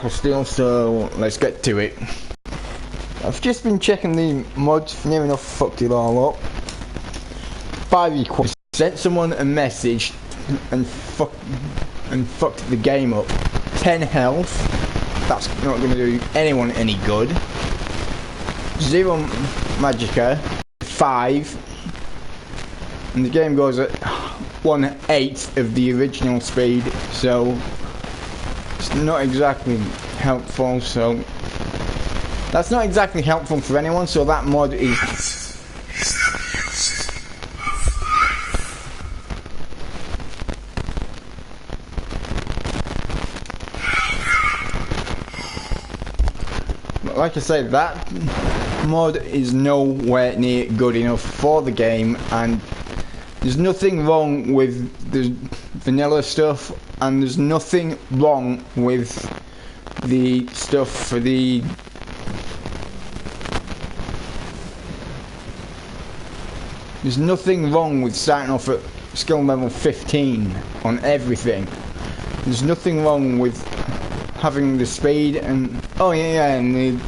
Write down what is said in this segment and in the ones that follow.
Still, so let's get to it. I've just been checking the mods, near enough fucked it all up. 5 requests, sent someone a message and fucked the game up. 10 health, that's not going to do anyone any good. 0 magicka, 5, and the game goes at 1/8 of the original speed, so it's not exactly helpful. So that's not exactly helpful for anyone, so that mod is like I said, that mod is nowhere near good enough for the game, and there's nothing wrong with the vanilla stuff, and there's nothing wrong with the stuff for the there's nothing wrong with starting off at skill level 15 on everything. There's nothing wrong with having the speed, and and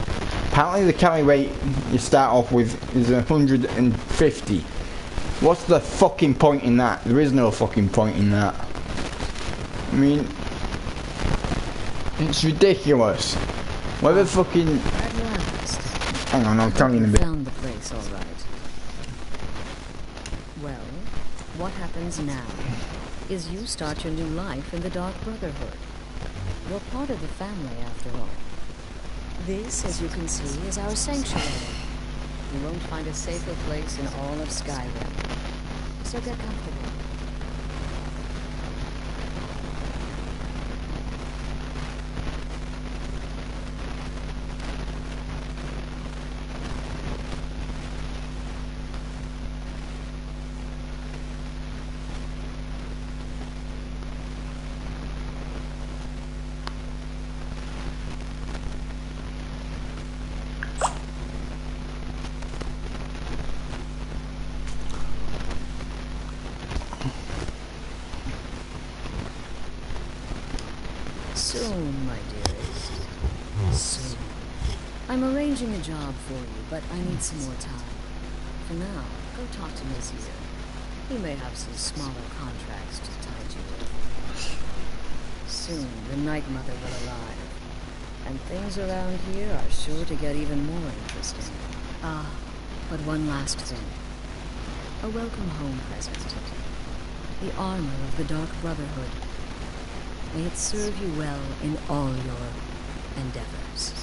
apparently the carry rate you start off with is 150. What's the fucking point in that? There is no fucking point in that. I mean, it's ridiculous. Whether fucking... Hang on, I'm telling you a bit. Found the place, all right. Well, what happens now is you start your new life in the Dark Brotherhood. You're part of the family, after all. This, as you can see, is our sanctuary. You won't find a safer place in all of Skyrim. So get comfortable. Soon, my dearest. Soon. I'm arranging a job for you, but I need some more time. For now, go talk to Nazir. He may have some smaller contracts to tide you with. Soon, the Night Mother will arrive, and things around here are sure to get even more interesting. Ah, but one last thing. A welcome home present. The armor of the Dark Brotherhood. May it serve you well in all your endeavors.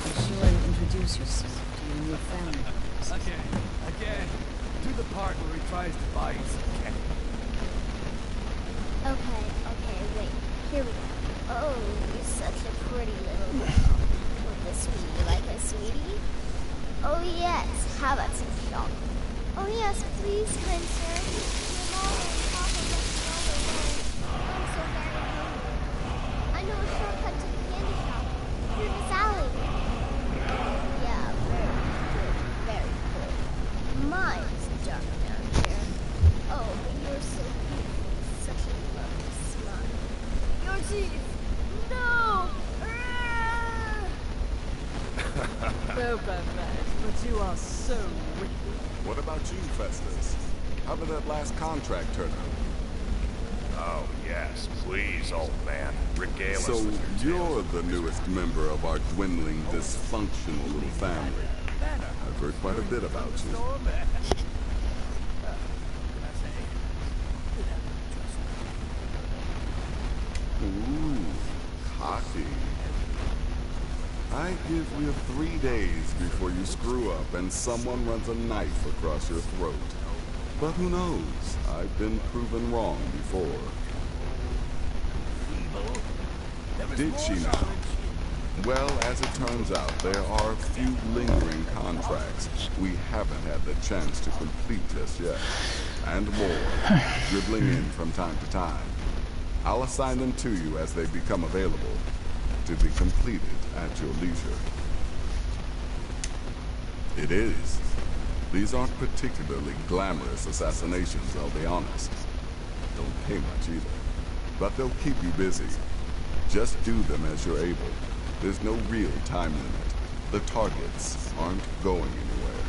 Be sure and introduce yourself to your new family members. Again. Do the part where he tries to buy you some cake. Okay, wait. Here we go. Oh, you're such a pretty little girl. With a sweetie like a sweetie? Oh yes, how about some chocolate? Oh yes, please, kind sir. Your mom and papa left me all alone. I'm so very hungry. I know a shortcut to the candy shop. Through this alley. Yeah, very good. Mine's dark down here. Oh, but you're so beautiful. Such a lovely smile. Your teeth! No! No bad man, but you are so wicked. What about you, Festus? How did that last contract turn out? Oh, yes, please, old man. Regale us So with your you're tales. the newest member of our dwindling, dysfunctional little family. I've heard quite a bit about you. Ooh, cocky. I give you 3 days before you screw up and someone runs a knife across your throat. But who knows? I've been proven wrong before. Did she now? Well, as it turns out, there are a few lingering contracts we haven't had the chance to complete just yet. And more, dribbling in from time to time. I'll assign them to you as they become available, to be completed at your leisure. It is. These aren't particularly glamorous assassinations, I'll be honest. pay much either. But they'll keep you busy. Just do them as you're able. There's no real time limit. The targets aren't going anywhere.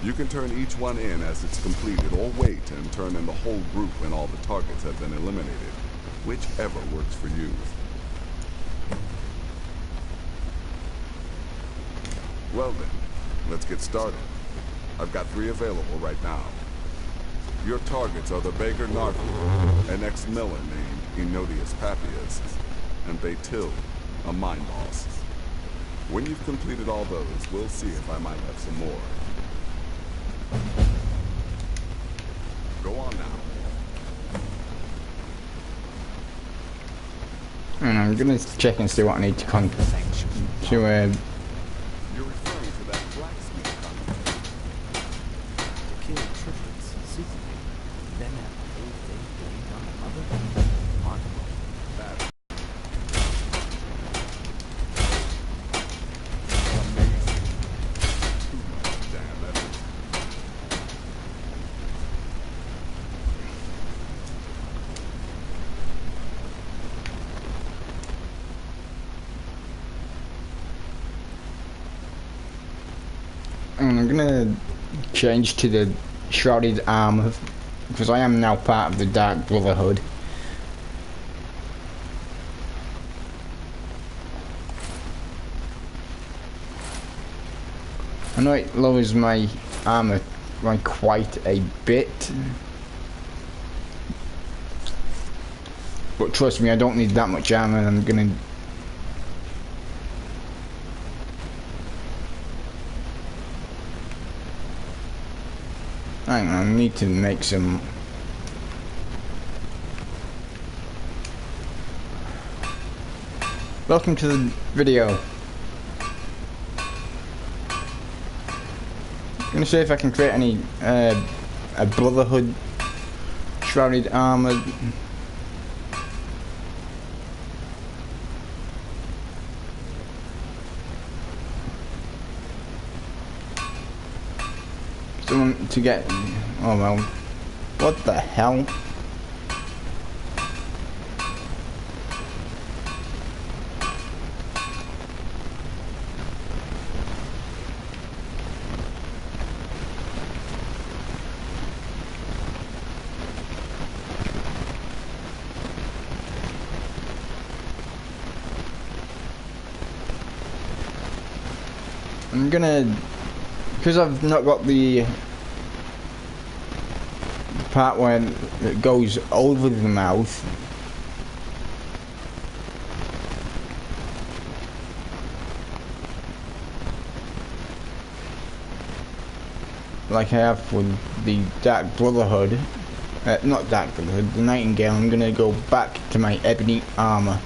You can turn each one in as it's completed, or wait and turn in the whole group when all the targets have been eliminated. Whichever works for you. Well then, let's get started. I've got 3 available right now. Your targets are the Beggar Narfu, an ex-miller named Enodius Papias, and Baytil, a mine boss. When you've completed all those, we'll see if I might have some more. Go on now. And I'm gonna check and see what I need to You're referring to that blacksmith contract. Kill triplets secretly, then have the whole thing blamed on the mother? Remarkable. That's amazing. Too much damn effort. And I'm gonna change to the shrouded armor because I am now part of the Dark Brotherhood. I know it lowers my armor by quite a bit, but trust me, I don't need that much armor. I'm gonna hang on, I need to make some. Welcome to the video. I'm gonna see if I can create any a Brotherhood shrouded armor. Someone to get. Oh well. What the hell? I'm gonna, because I've not got the part where it goes over the mouth. Like I have with the Dark Brotherhood, not Dark Brotherhood, the Nightingale. I'm gonna go back to my ebony armor.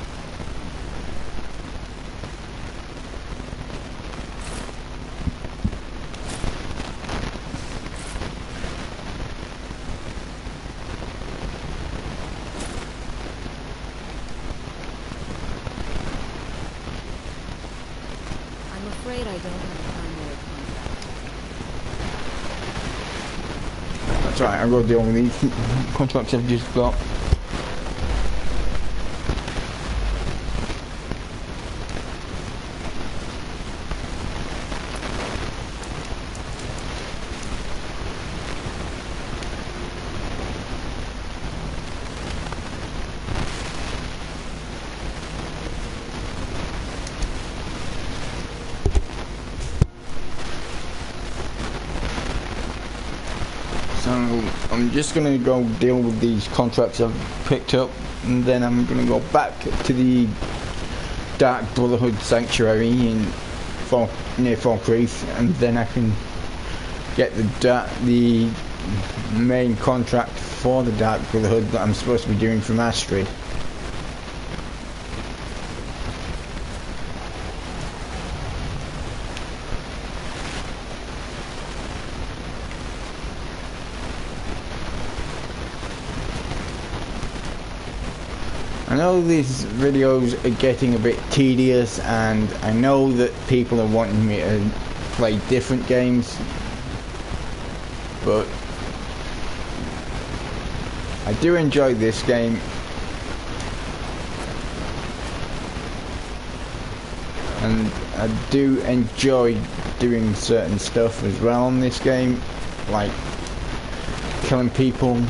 I'm afraid I don't have a primary contract. That's right, I'll go deal with these contracts I've just got. So I'm just gonna go deal with these contracts I've picked up, and then I'm gonna go back to the Dark Brotherhood Sanctuary near Falkreath, and then I can get the main contract for the Dark Brotherhood that I'm supposed to be doing from Astrid. I know these videos are getting a bit tedious, and I know that people are wanting me to play different games, but I do enjoy this game. And I do enjoy doing certain stuff as well on this game, like killing people.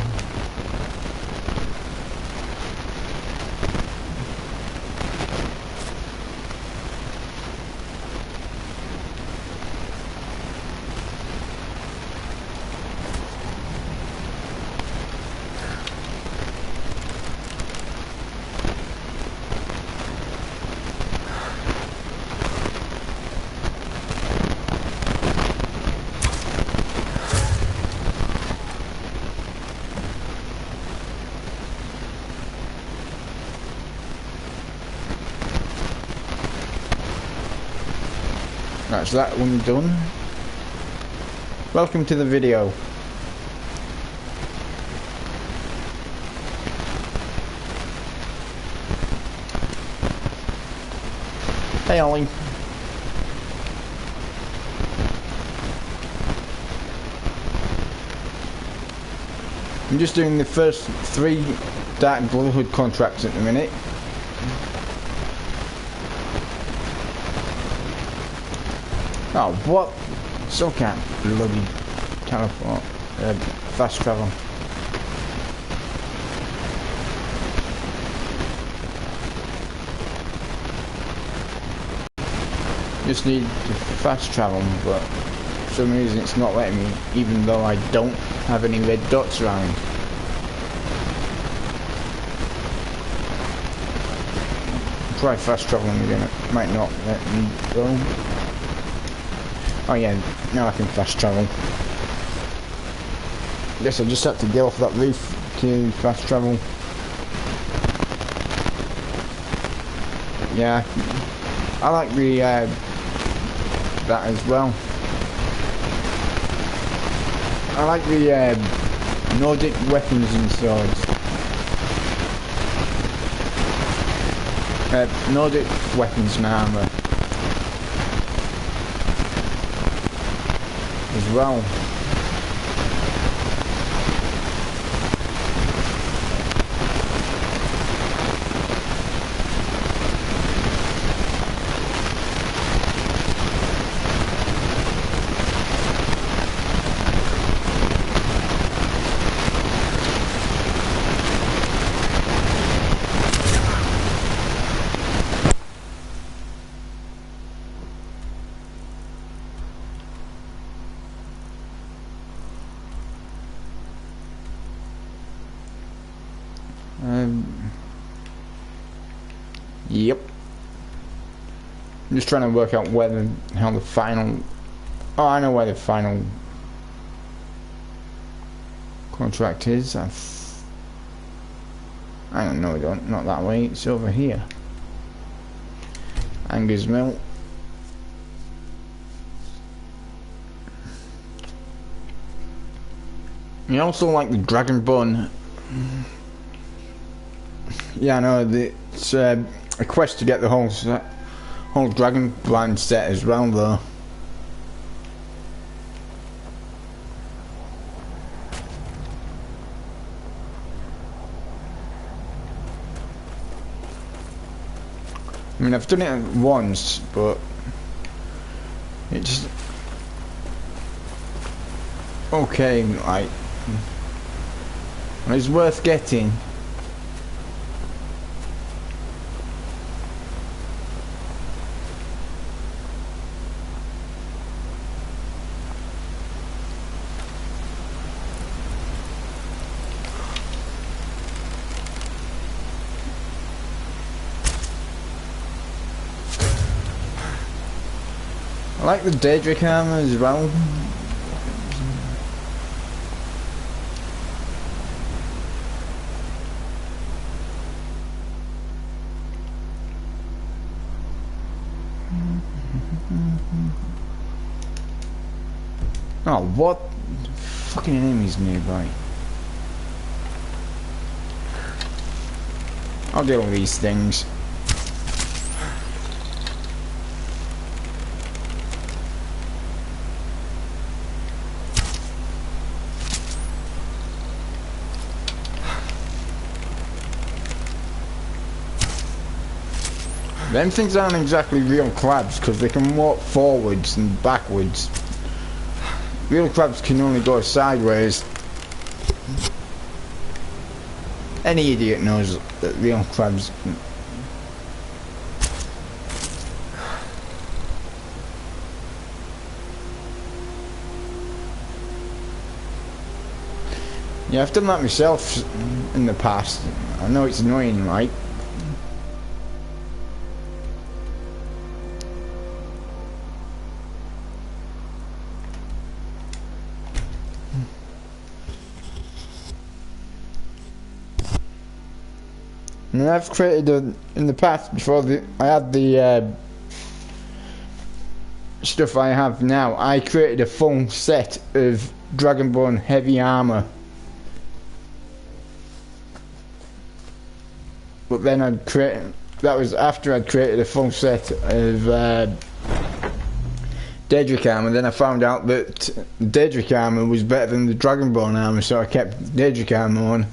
That's that one done. Welcome to the video. Hey Ollie. I'm just doing the first 3 Dark Brotherhood contracts at the minute. Oh, what? Still can't bloody teleport. Fast travel. Just need to fast travel, but for some reason it's not letting me, even though I don't have any red dots around. Try fast traveling again, it might not let me go. Oh yeah, now I can fast travel. Guess I just have to get off that roof to fast travel. Yeah, I like the that as well. I like the Nordic weapons and swords. Nordic weapons and armour as well. Yep. I'm just trying to work out how the final. Oh, I know where the final contract is. I don't know. Not that way. It's over here. Angus Mill. You also like the Dragon Bun. Yeah, I know. It's a quest to get the whole Dragon Bun set as well, though. I mean, I've done it once, but it just okay. Like, it's worth getting. I like the Daedric armor as well. Oh, what? Fucking enemies nearby. I'll deal with these things. Them things aren't exactly real crabs because they can walk forwards and backwards. Real crabs can only go sideways. Any idiot knows that real crabs. Yeah, I've done that myself in the past. I know it's annoying, right? And I've created in the past before I had the stuff I have now. I created a full set of Dragonborn heavy armor, but then that was after I'd created a full set of Daedric armor. Then I found out that Daedric armor was better than the Dragonborn armor, so I kept Daedric armor on.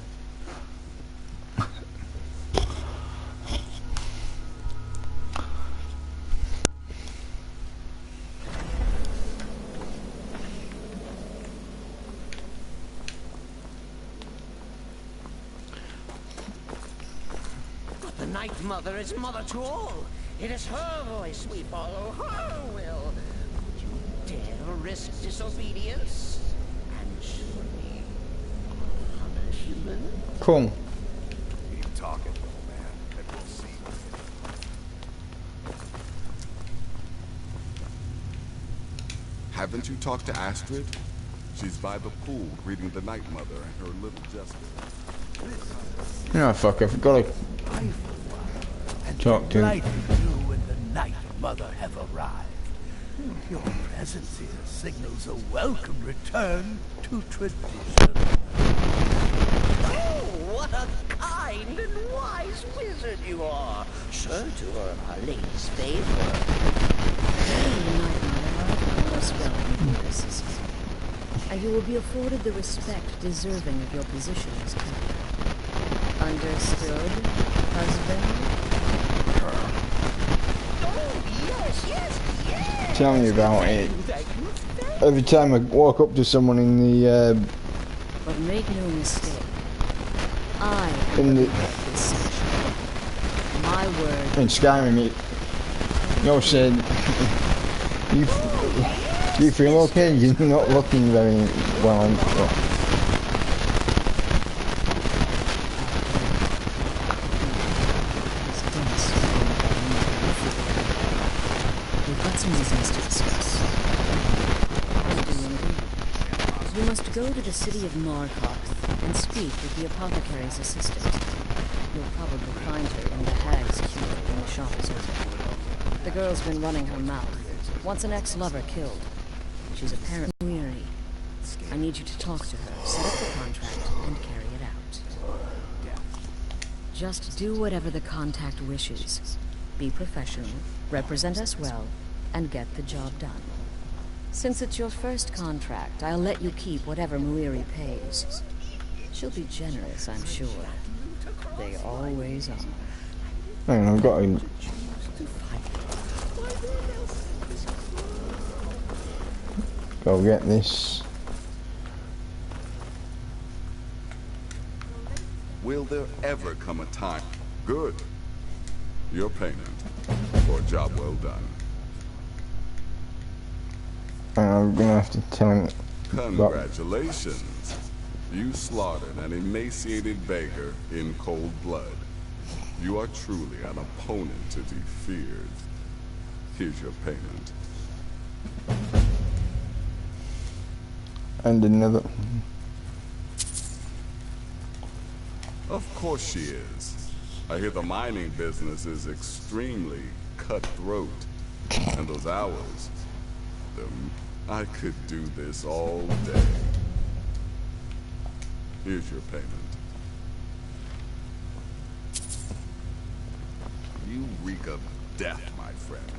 The Night Mother is mother to all. It is her voice we follow, her will. Would you dare risk disobedience? And surely punishment? Cool. Keep talking, old man, and we'll see. Haven't you talked to Astrid? She's by the pool greeting the Night Mother and her little jester. Oh fuck, I've got to talk to him. Delighted you and the Night Mother have arrived. Your presence here signals a welcome return to tradition. Oh, what a kind and wise wizard you are. Sure to earn our lady's favor. And you will be afforded the respect deserving of your position as captain. Understood, husband? Oh, yes. Tell me about it. Every time I walk up to someone in the But make no mistake, I in the this section. My word. in Skyrim, you're saying you feel okay. You're not looking very well. We've got some business to discuss. You must go to the city of Markarth and speak with the apothecary's assistant. You'll probably find her in the hag's cure when the shop is open. The girl's been running her mouth. Wants an ex-lover killed. She's apparently weary. I need you to talk to her, set up the contract, and carry it out. Just do whatever the contact wishes. Be professional, represent us well, and get the job done. Since it's your first contract, I'll let you keep whatever Muiri pays. She'll be generous, I'm sure. They always are. Hang on, I've got to go get this. Will there ever come a time? Good. Your payment for a job well done. I'm gonna have to tell him. Congratulations. You slaughtered an emaciated beggar in cold blood. You are truly an opponent to be feared. Here's your payment. And another. Of course she is. I hear the mining business is extremely cutthroat. And those hours, I could do this all day. Here's your payment. You reek of death, my friend.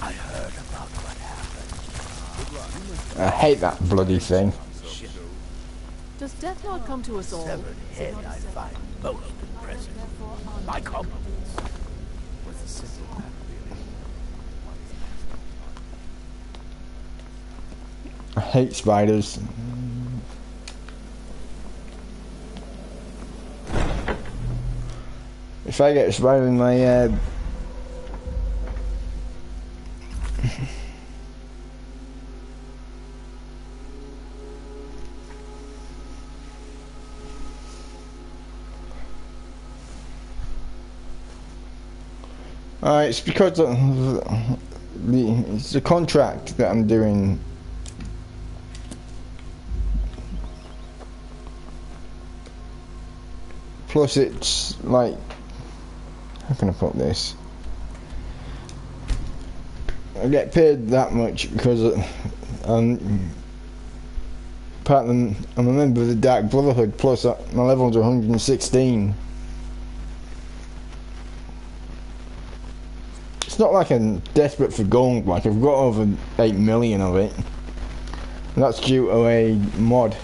I heard about what happened. I hate that bloody thing. Does death not come to us all? Severed head I find most impressive. My compliments. It's as simple as that, really. I hate spiders. If I get a spider in my head, it's because it's the contract that I'm doing. Plus, it's like, how can I put this? I get paid that much because I'm part of I'm a member of the Dark Brotherhood. Plus, my level's 116. It's not like I'm desperate for gold. Like, I've got over 8 million of it. And that's due to a mod.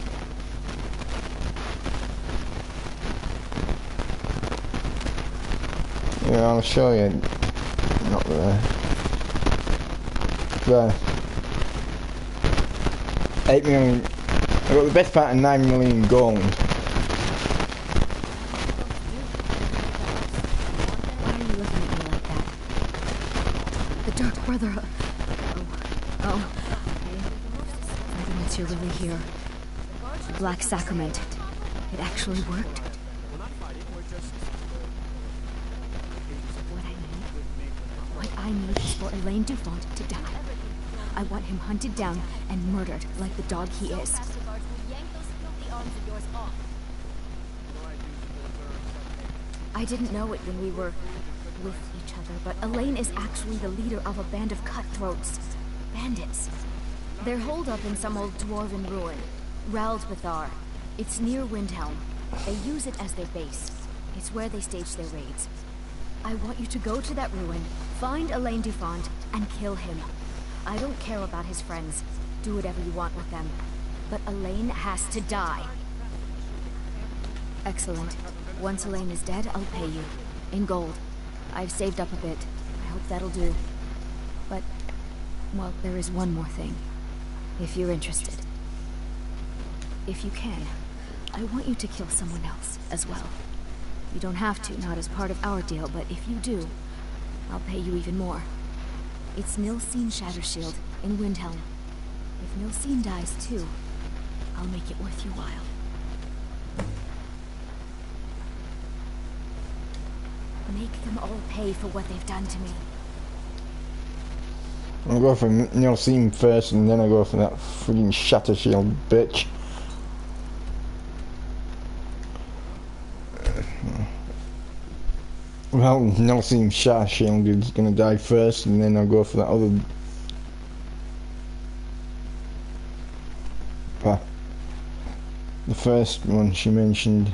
Yeah, I'll show you. Not there. There. 8 million. I got the best part of 9 million gold. Why are you looking at me like that? The Dark Brotherhood. Oh. Evidence you're really here. The Black Sacrament. It actually worked. What I need is for Elaine Dufont to die. I want him hunted down and murdered like the dog he is. I didn't know it when we were with each other, but Elaine is actually the leader of a band of cutthroats. Bandits. They're holed up in some old dwarven ruin. Raldbethar. It's near Windhelm. They use it as their base. It's where they stage their raids. I want you to go to that ruin, find Elaine Dufont, and kill him. I don't care about his friends. Do whatever you want with them. But Elaine has to die. Excellent. Once Elaine is dead, I'll pay you. In gold. I've saved up a bit. I hope that'll do. But, well, there is one more thing. If you're interested. If you can, I want you to kill someone else as well. You don't have to, not as part of our deal, but if you do, I'll pay you even more. It's Nilsine Shattershield in Windhelm. If Nilsine dies too, I'll make it worth your while. Make them all pay for what they've done to me. I'll go for Nilsine first, and then I'll go for that freaking Shattershield bitch. Well, Nilsine Shattershield is gonna die first, and then I'll go for that other. The first one she mentioned.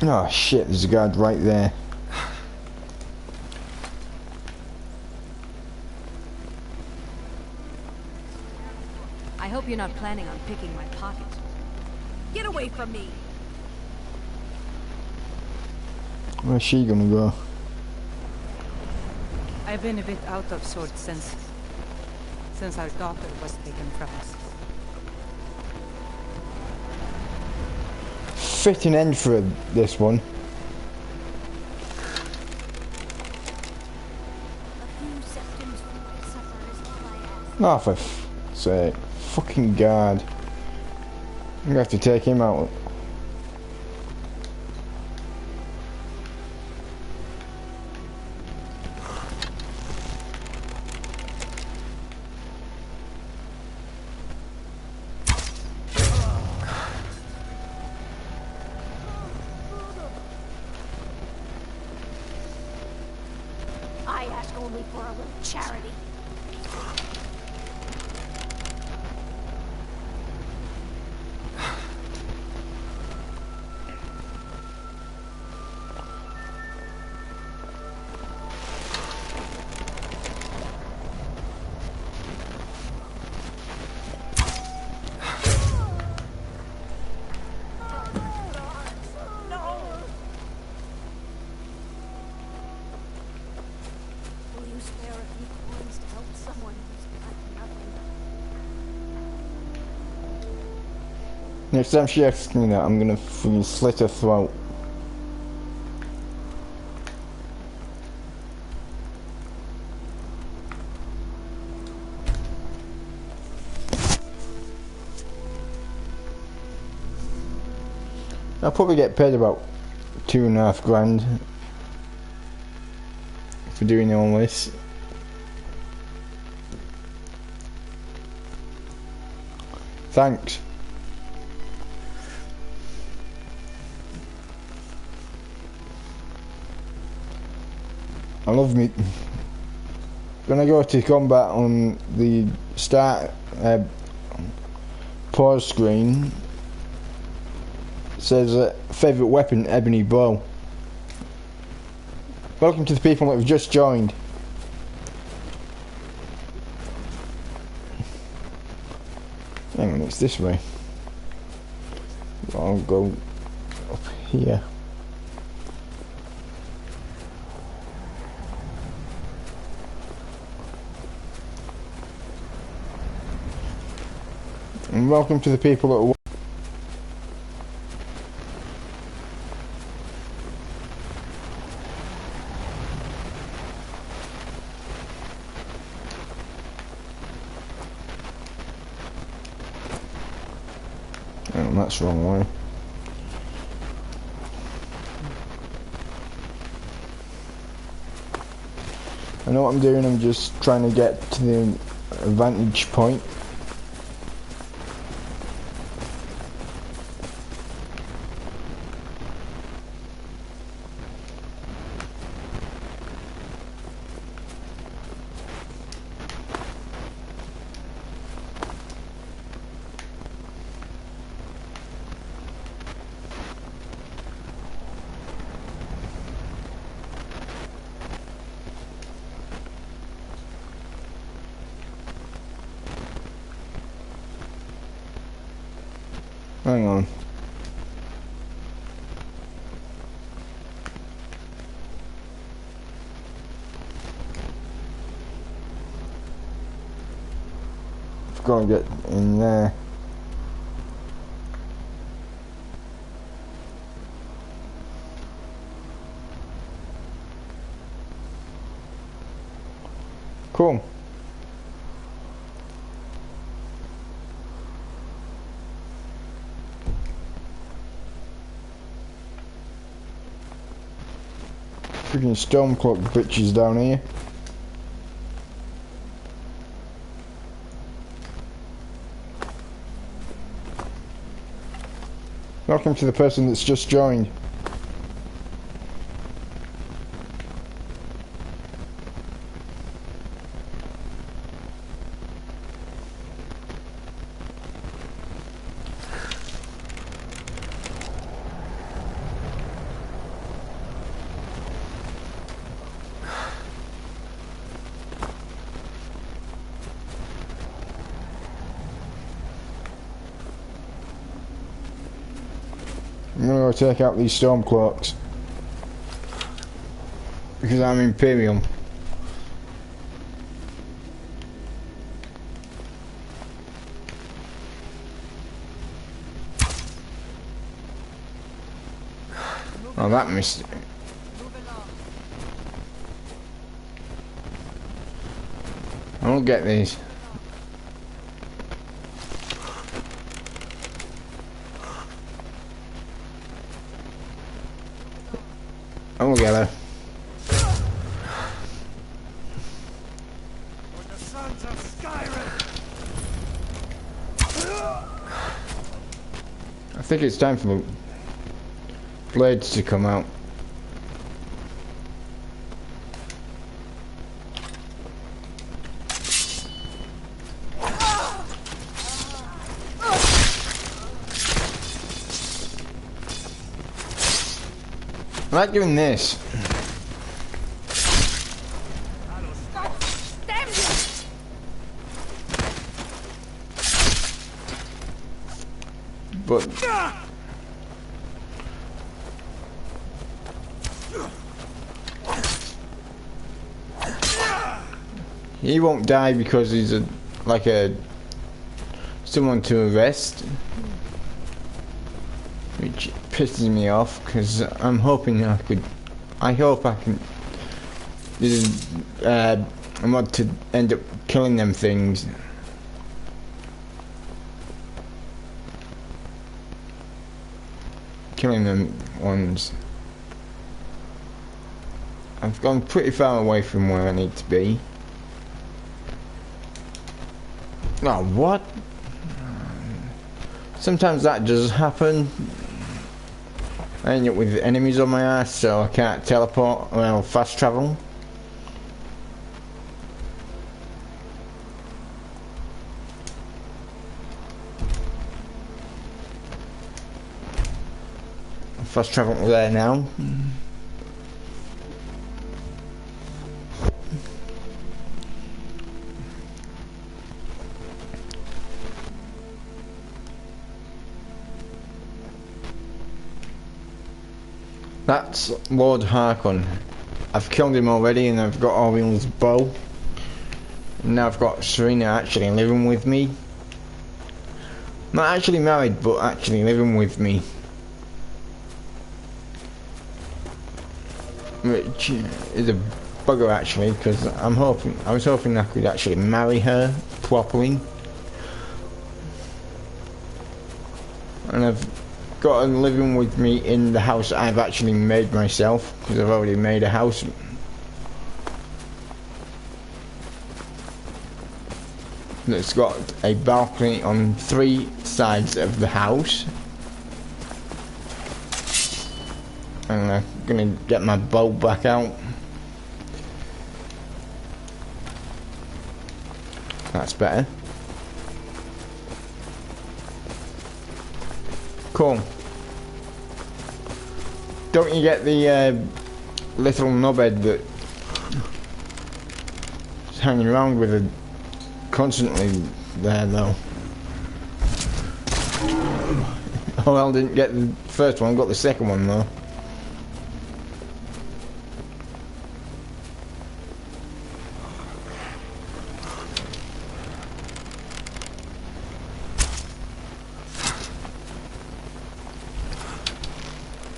Oh shit, there's a guard right there. I hope you're not planning on picking my pocket. Get away from me! Where's she gonna go? I've been a bit out of sorts since our daughter was taken from us. Fitting end for this one. Oh, for f***'s sake. Fucking guard. I'm gonna have to take him out. only for a little charity. Will you spare a few coins to help someone who's got nothing? Next time she asks me that, I'm gonna fucking slit her throat. I'll probably get paid about £2.5 grand for doing all this. Thanks. I love me. When I go to combat on the start pause screen, it says favourite weapon, ebony bow. Welcome to the people that have just joined. Hang on, it's this way. I'll go up here. And welcome to the people that are... Oh, that's the wrong way. I know what I'm doing, I'm just trying to get to the vantage point. Hang on. I've got to get in there. Cool. Freaking Stormcloak bitches down here. Welcome to the person that's just joined. I'm gonna go take out these Stormcloaks because I'm Imperium. Oh, that missed it. I won't get these. I won't get her. I think it's time for the blades to come out. I like doing this. Damn you! But he won't die because he's someone to arrest, which pisses me off because I'm hoping I hope I can. I want to end up killing them things. Killing them ones. I've gone pretty far away from where I need to be. Oh, what? Sometimes that does happen. I end up with enemies on my ass, so I can't teleport, well, fast travel. Fast travel there now. That's Lord Harkon. I've killed him already and I've got Orion's bow. And now I've got Serena actually living with me. Not actually married, but actually living with me. Which is a bugger actually, because I was hoping I could actually marry her properly. And I've got her living with me in the house I've actually made myself, because I've already made a house. That's got a balcony on 3 sides of the house. And I'm gonna get my bow back out. That's better. Cool. Don't you get the little knobhead that's hanging around with her constantly there though? Oh well, didn't get the first one, got the second one though.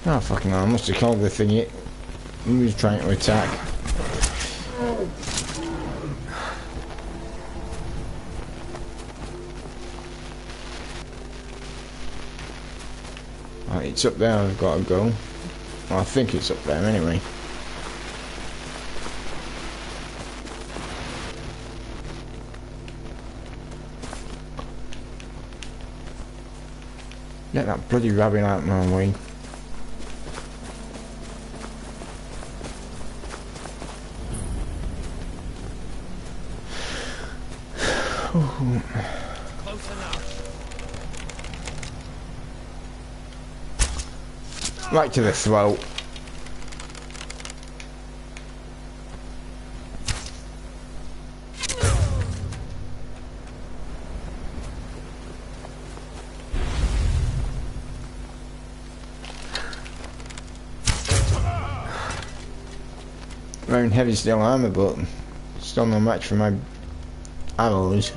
Oh fucking hell, I must have killed the thingy. He was trying to attack. Right, it's up there, I've got to go. Well, I think it's up there anyway. Get that bloody rabbit out of my way. Close enough. Right to the throat. Wearing heavy steel armor, but still no match for my arrows.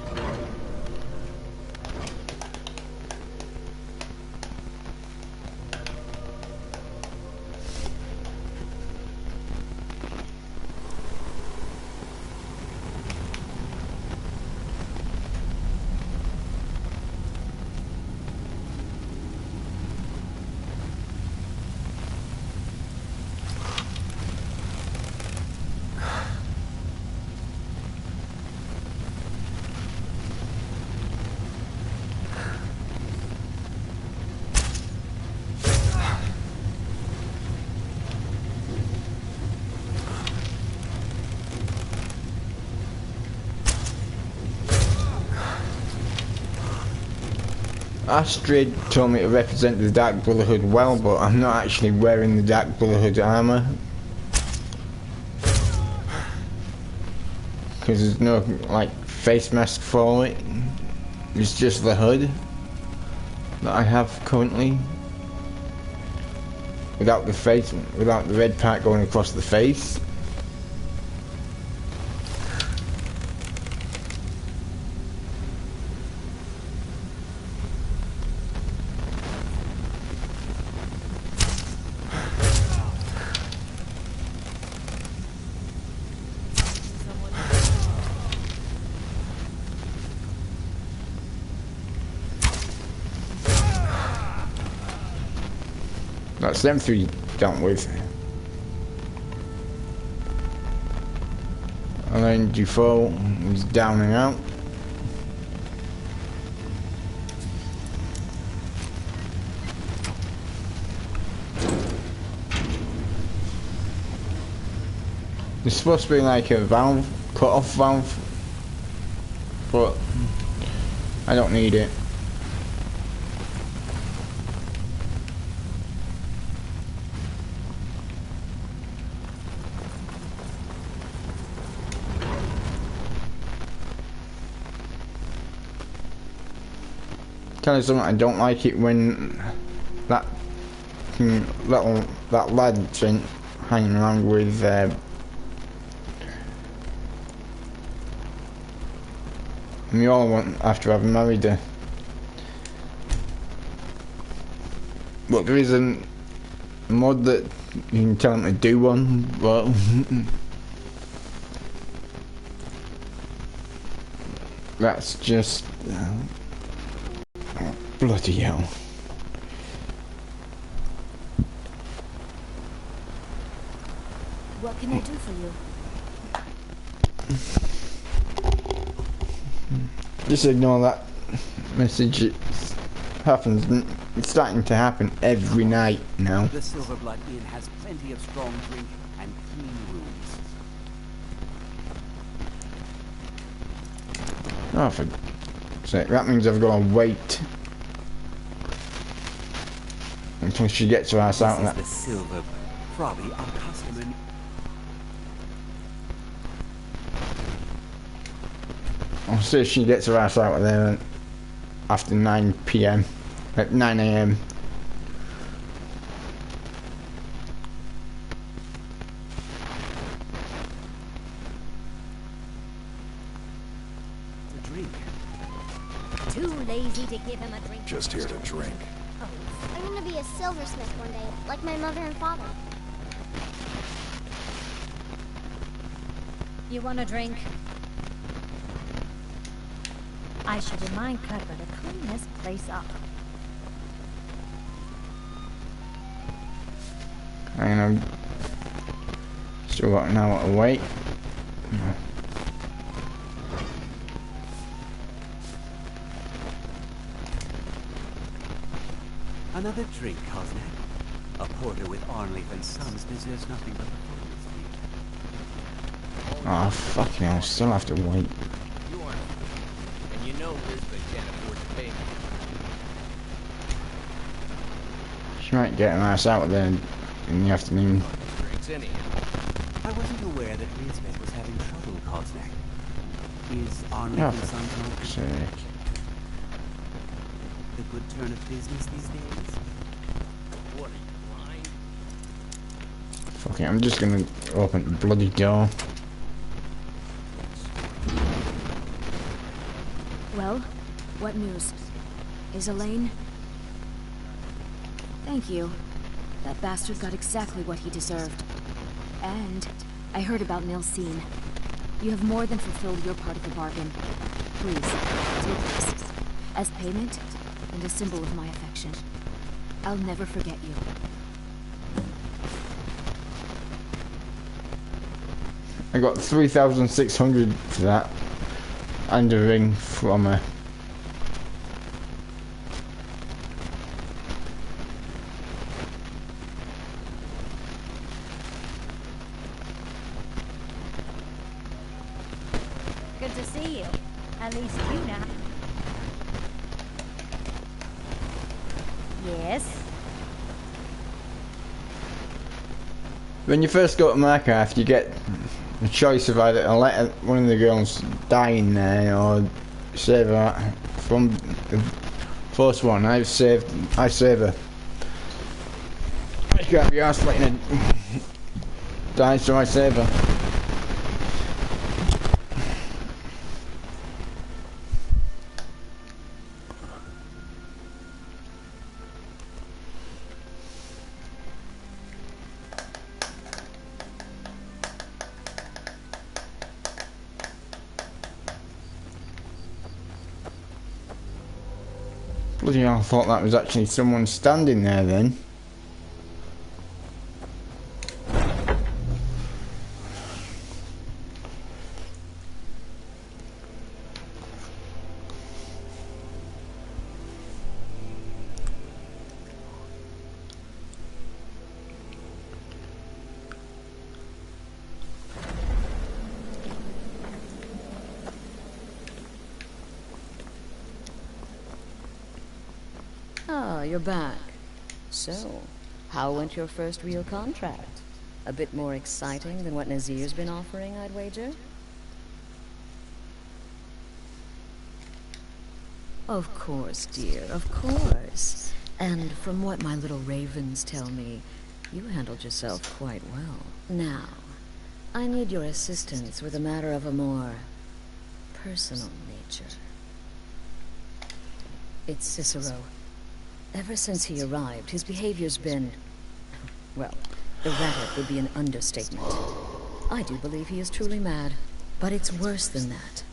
Astrid told me to represent the Dark Brotherhood well, but I'm not actually wearing the Dark Brotherhood armour. Because there's no, like, face mask for it. It's just the hood that I have currently. Without the face, without the red part going across the face. That's them three dealt with. And then Dufault is down and out. There's supposed to be like a valve, cut-off valve, but I don't need it. Kind of something I don't like it when that lad's hanging around with me all want after having married her. But there is a mod that you can tell him to do one, but that's just bloody hell. What can I do for you? Just ignore that message. It happens. It's starting to happen every night now. The Silverblood Inn has plenty of strong drink and clean rooms. Oh, for sake, that means I've got to wait until she gets her ass out. This is the Silver, probably our customer. I'll see if she gets her ass out of there after 9 PM, at 9 AM. A drink. Too lazy to give him a drink. Just here to drink. Oh, I want to be a silversmith one day, like my mother and father. You want a drink? I should remind Cutler to clean this place up. Hang on. Still got an hour to wait. Another drink, Cosnack. A porter with Arnleif and Sons deserves nothing but the fullest. Oh, fucking hell, I still have to wait. You aren't. And you know Lisbeth can't afford to pay me. She might get her ass out there in the afternoon. Drinks anyhow. I wasn't aware that Lisbeth was having trouble, Cosnack. Is Arnleif Oh, and for Sons fuck's sake. the good turn of business these days? What are you, blind? Fuck it, I'm just gonna open the bloody door. Well, what news? Is Elaine? Thank you. That bastard got exactly what he deserved. And I heard about Nilsine. You have more than fulfilled your part of the bargain. Please, take this. As payment, and a symbol of my affection. I'll never forget you. I got 3,600 for that. And a ring from her. Good to see you. At least you now. Yes? When you first go to Minecraft, you get a choice of either let one of the girls die in there or save her from the first one. I save her. I can't be asked letting her die, so I save her. Bloody hell, I thought that was actually someone standing there then. Ah, you're back. So, how went your first real contract? A bit more exciting than what Nazir's been offering, I'd wager? Of course, dear, of course. And from what my little ravens tell me, you handled yourself quite well. Now, I need your assistance with a matter of a more personal nature. It's Cicero. Ever since he arrived, his behavior's been... well, erratic would be an understatement. I do believe he is truly mad, but it's worse than that.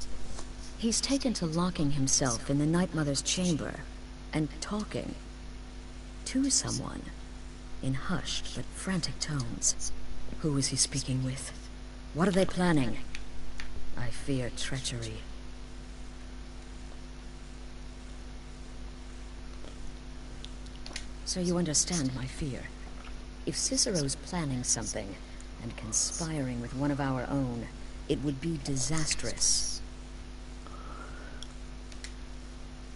He's taken to locking himself in the Night Mother's chamber and talking to someone in hushed but frantic tones. Who is he speaking with? What are they planning? I fear treachery. So you understand my fear. If Cicero's planning something and conspiring with one of our own, it would be disastrous.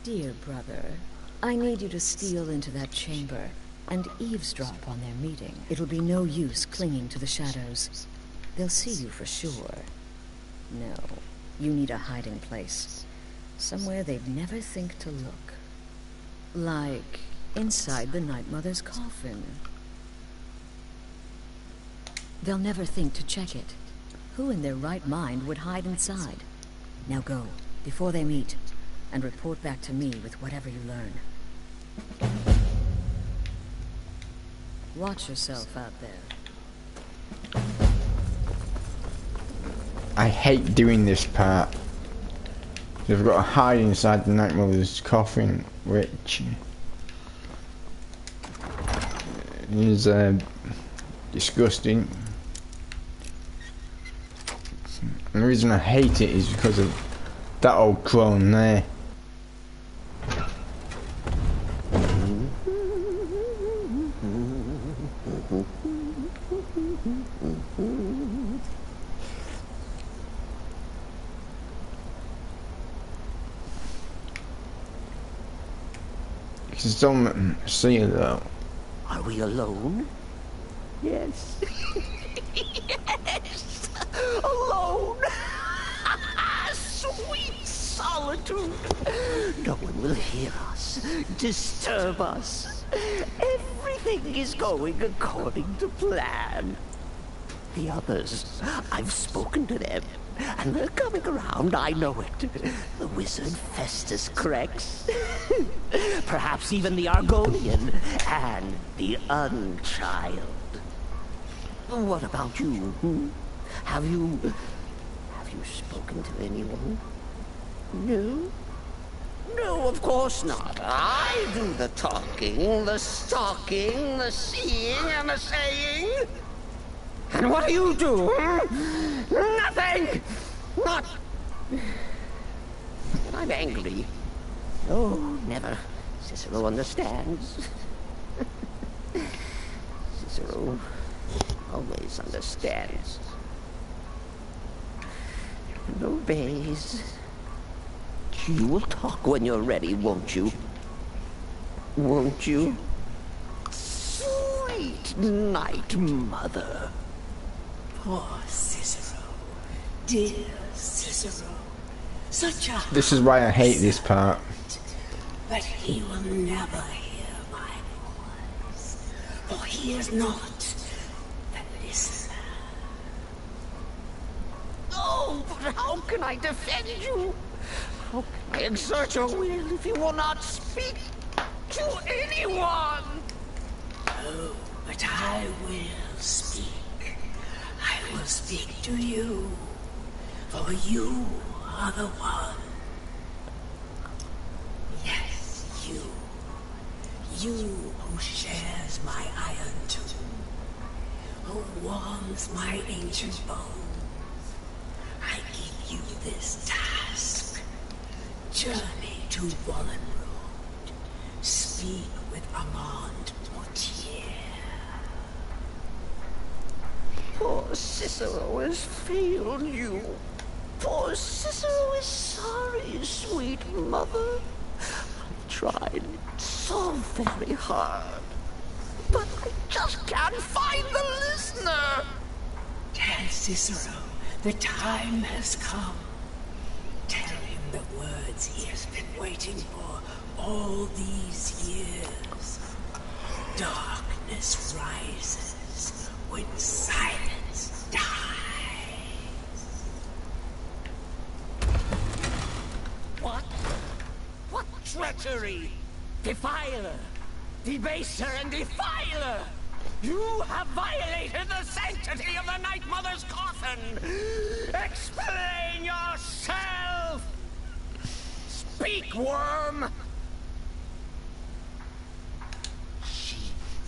Dear brother, I need you to steal into that chamber and eavesdrop on their meeting. It'll be no use clinging to the shadows. They'll see you for sure. No, you need a hiding place. Somewhere they'd never think to look. Like inside the Night Mother's coffin. They'll never think to check it. Who in their right mind would hide inside? Now go, before they meet, and report back to me with whatever you learn. Watch yourself out there. I hate doing this part. They've got to hide inside the Night Mother's coffin, which is disgusting. And the reason I hate it is because of that old crone there. Because don't see her though. Are we alone? Yes. Yes! Alone! Sweet solitude! No one will hear us, disturb us. Everything is going according to plan. The others, I've spoken to them, and they're coming around, I know it. The wizard Festus Crex. Perhaps even the Argonian, and the Unchild. What about you? Hmm? Have you spoken to anyone? No? No, of course not. I do the talking, the stalking, the seeing, and the saying. And what do you do? Hmm? Nothing! Not... I'm angry. Oh, never. Cicero understands. Cicero always understands. And obeys. You will talk when you're ready, won't you? Won't you? Night Mother. Poor Cicero. Dear Cicero. Such a... This is why I hate this part. But he will never hear my voice. For he is not the listener. Oh, but how can I defend you? How can I exert your will if you will not speak to anyone? Oh, but I will speak. I will speak to you. For you are the one. Yes, you. You who shares my iron tomb. Who warms my ancient bones. I give you this task. Journey to Wallenroad. Speak with Armand Mortier. Poor Cicero has failed you. Poor Cicero is sorry, sweet mother. I've tried so very hard, but I just can't find the listener. Tell Cicero the time has come. Tell him the words he has been waiting for all these years. Darkness rises when silence dies. What? What treachery! Defiler! Debaser and defiler! You have violated the sanctity of the Night Mother's coffin! Explain yourself! Speak, worm! She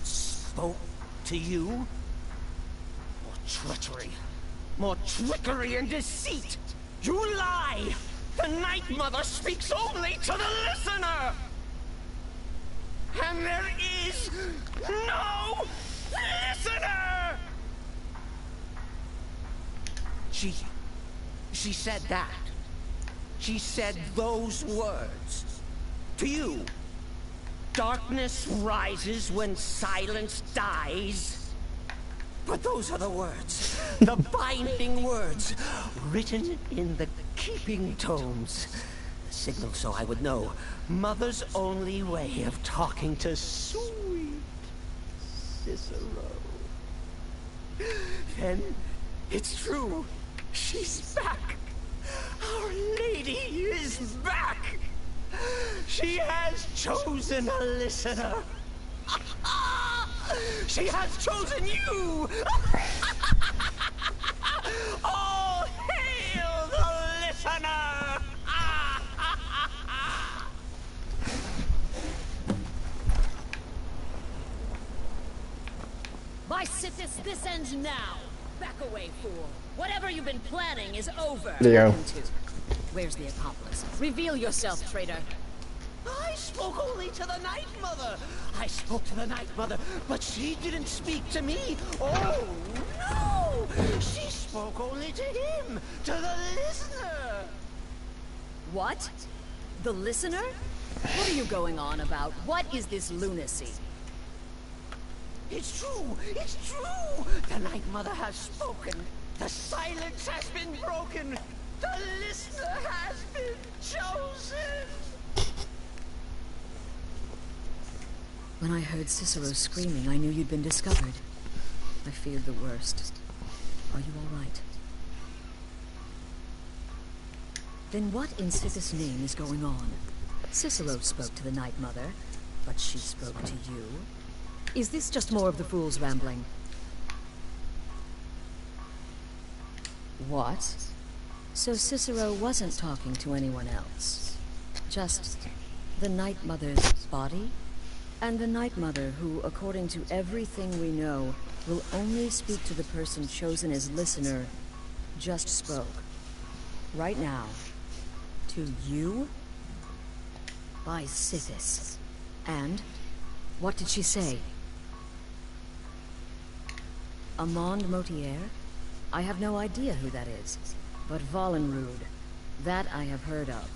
spoke to you? More treachery! More trickery and deceit! You lie! The Night Mother speaks only to the listener! And there is no listener! She said that. She said those words. To you. Darkness rises when silence dies. But those are the words. The binding words. Written in the keeping tomes. The signal so I would know. Mother's only way of talking to sweet Cicero. Then it's true. She's back. Our Lady is back. She has chosen a listener. She has chosen you. All hail the listener. By Sithis, this ends now. Back away, fool. Whatever you've been planning is over. Leo. Where's the accomplice? Reveal yourself, traitor. I spoke only to the Night Mother. I spoke to the Night Mother, but she didn't speak to me. Oh, no! She spoke only to him, to the listener. What? The listener? What are you going on about? What is this lunacy? It's true! It's true! The Night Mother has spoken. The silence has been broken. The listener has been chosen. When I heard Cicero screaming, I knew you'd been discovered. I feared the worst. Are you all right? Then what in Sithis' name is going on? Cicero spoke to the Night Mother, but she spoke to you. Is this just more of the fool's rambling? What? So Cicero wasn't talking to anyone else? Just the Night Mother's body? And the Night Mother, who, according to everything we know, will only speak to the person chosen as listener, just spoke. Right now. To you? By Sithis. And? What did she say? Armand Mortier? I have no idea who that is. But Wallenrood, that I have heard of.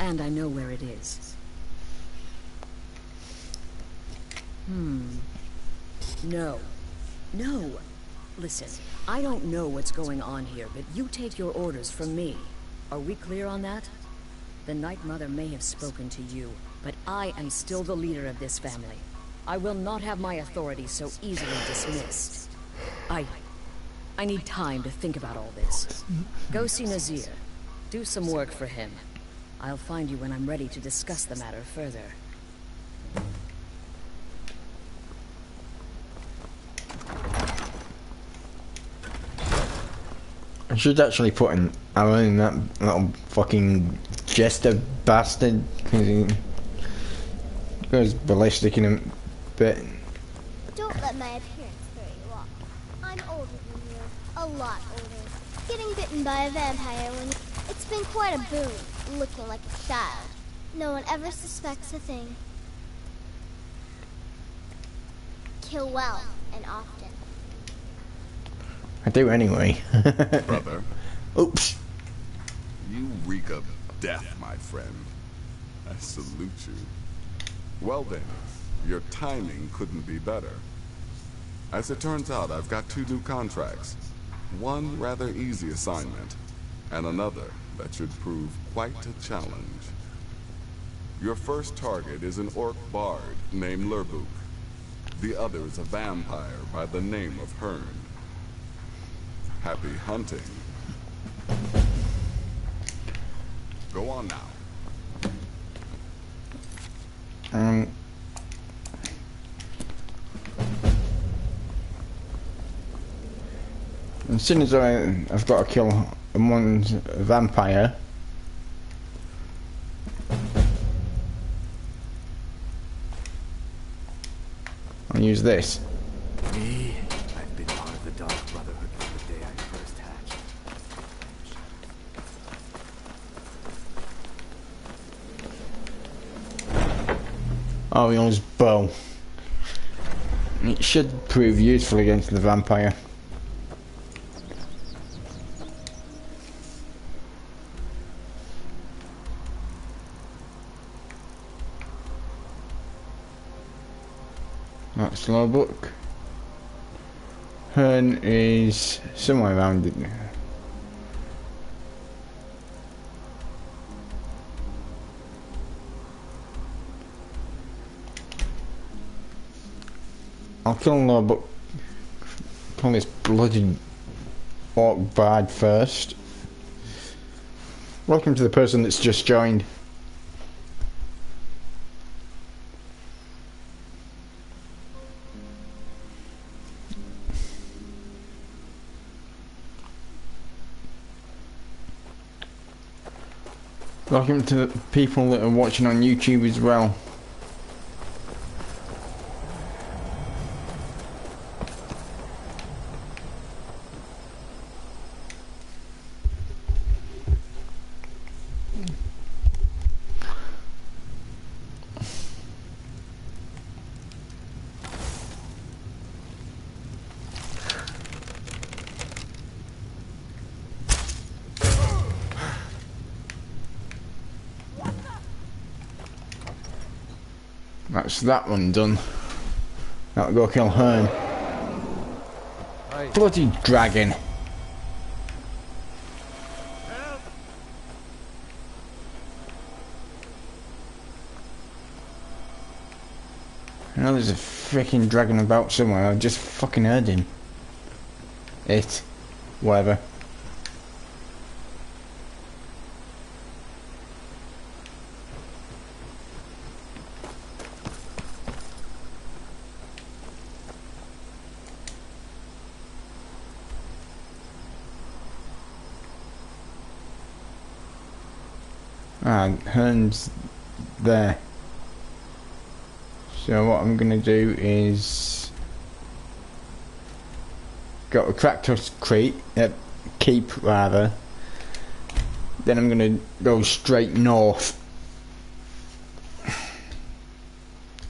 And I know where it is. No. No. Listen, I don't know what's going on here, but you take your orders from me. Are we clear on that? The Night Mother may have spoken to you, but I am still the leader of this family. I will not have my authority so easily dismissed. I need time to think about all this. Go see Nazir. Do some work for him. I'll find you when I'm ready to discuss the matter further. I should actually put an arrow in that little fucking jester bastard, because he goes ballistic in a bit. Don't let my appearance throw you off. I'm older than you. A lot older. Getting bitten by a vampire it's been quite a boon, looking like a child. No one ever suspects a thing. Kill well and often. I do anyway. Brother. Oops. You reek of death, my friend. I salute you. Well then, your timing couldn't be better. As it turns out, I've got 2 new contracts. One rather easy assignment, and another that should prove quite a challenge. Your first target is an orc bard named Lurbuk. The other is a vampire by the name of Hearn. Happy hunting. Go on now. As soon as I've got to kill one vampire, I'll use this. Me, I've been part of the Dark Brotherhood from the day I first hatched. Oh, he owns bow. It should prove useful against the vampire. That's Lurbuk. Hearn is somewhere around it. I'll kill Lurbuk. Kill this bloody orc bard first. Welcome to the person that's just joined. Welcome to the people that are watching on YouTube as well. That's that one done. Now we'll go kill Hearn. Right. Bloody dragon. I know there's a freaking dragon about somewhere. I just fucking heard him. It. Whatever. Ah, Hearn's there. So what I'm gonna do is go to Kratos Keep rather. Then I'm gonna go straight north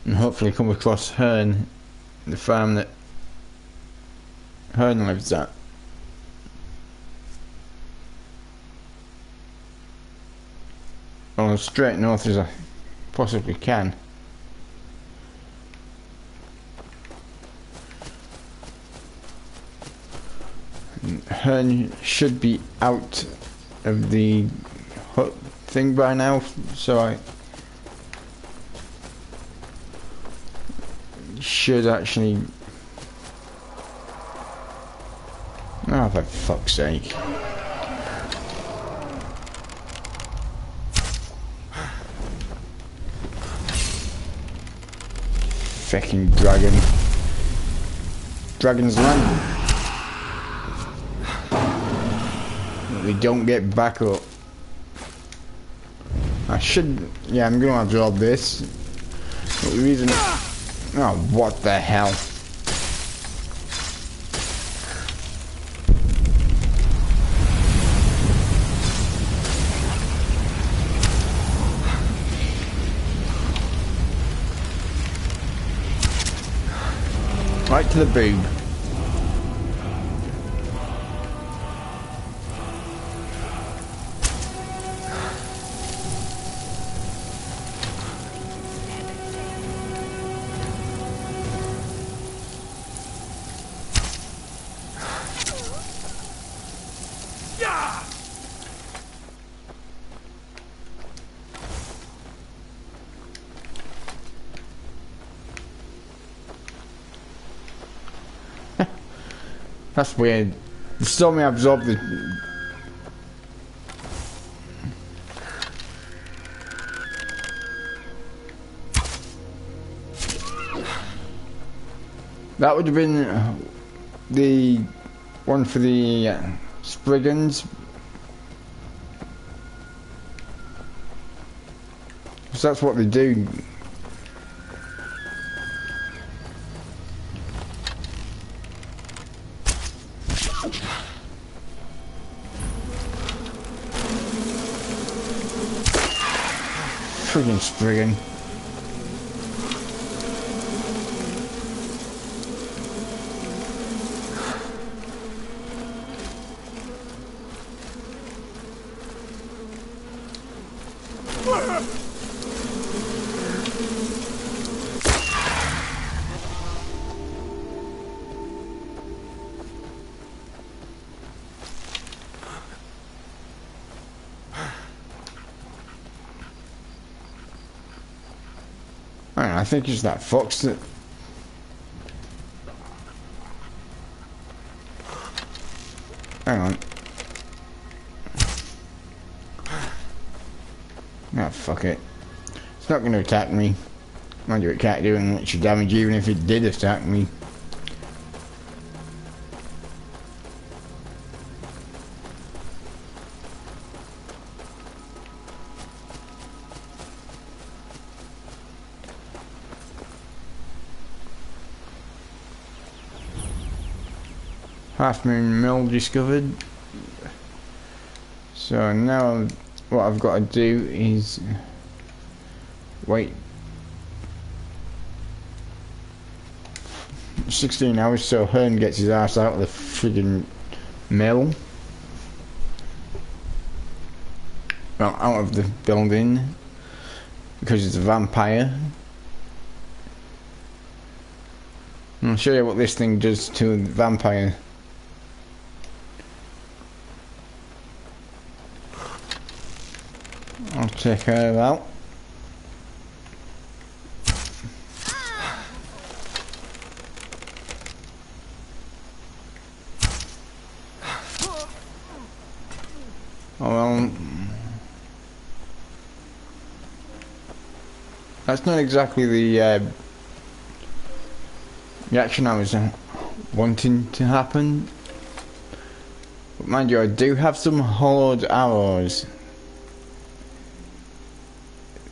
and hopefully come across Hearn, the farm that Hearn lives at. Well, as straight north as I possibly can. Hearn should be out of the hut thing by now, so I should actually... Oh, for fuck's sake. Fucking dragon. Dragon's land. They don't get back up. I should... Yeah, I'm gonna absorb this. But the reason... Oh, what the hell? Right to the boob. That's weird. You saw me absorb the... That would have been the one for the Spriggans. Because that's what they do. Friggin' Spriggan. I think it's that fox that... Hang on. Ah, fuck it. It's not going to attack me. Mind you, it can't do much damage even if it did attack me. Half Moon Mill discovered. So now what I've got to do is wait 16 hours so Hearn gets his ass out of the friggin' mill. Well, out of the building because it's a vampire. I'll show you what this thing does to a vampire. I'll check her out. Oh well, that's not exactly the action I was wanting to happen. But mind you, I do have some hollowed arrows.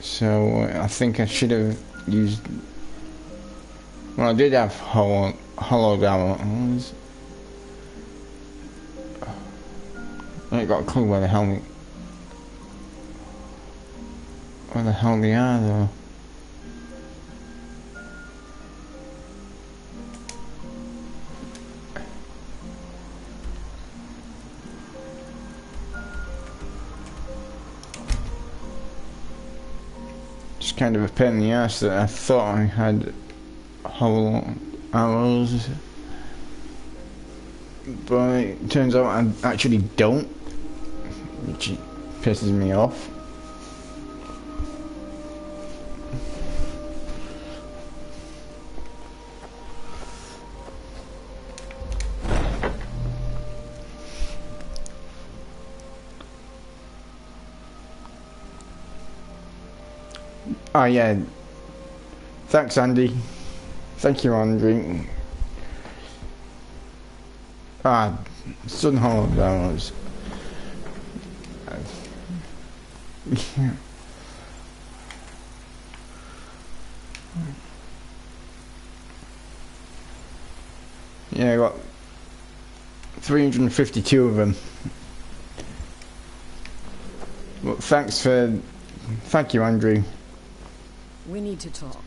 So I think I should have used... Well, I did have hollowed arrows. I ain't got a clue where the hell they are though. It's kind of a pain in the ass that I thought I had hollow arrows. but it turns out I actually don't, which pisses me off. Oh yeah, thanks Andy. Thank you Andrew. Sun Hollows. Yeah, I got 352 of them. Well, thank you Andrew. We need to talk.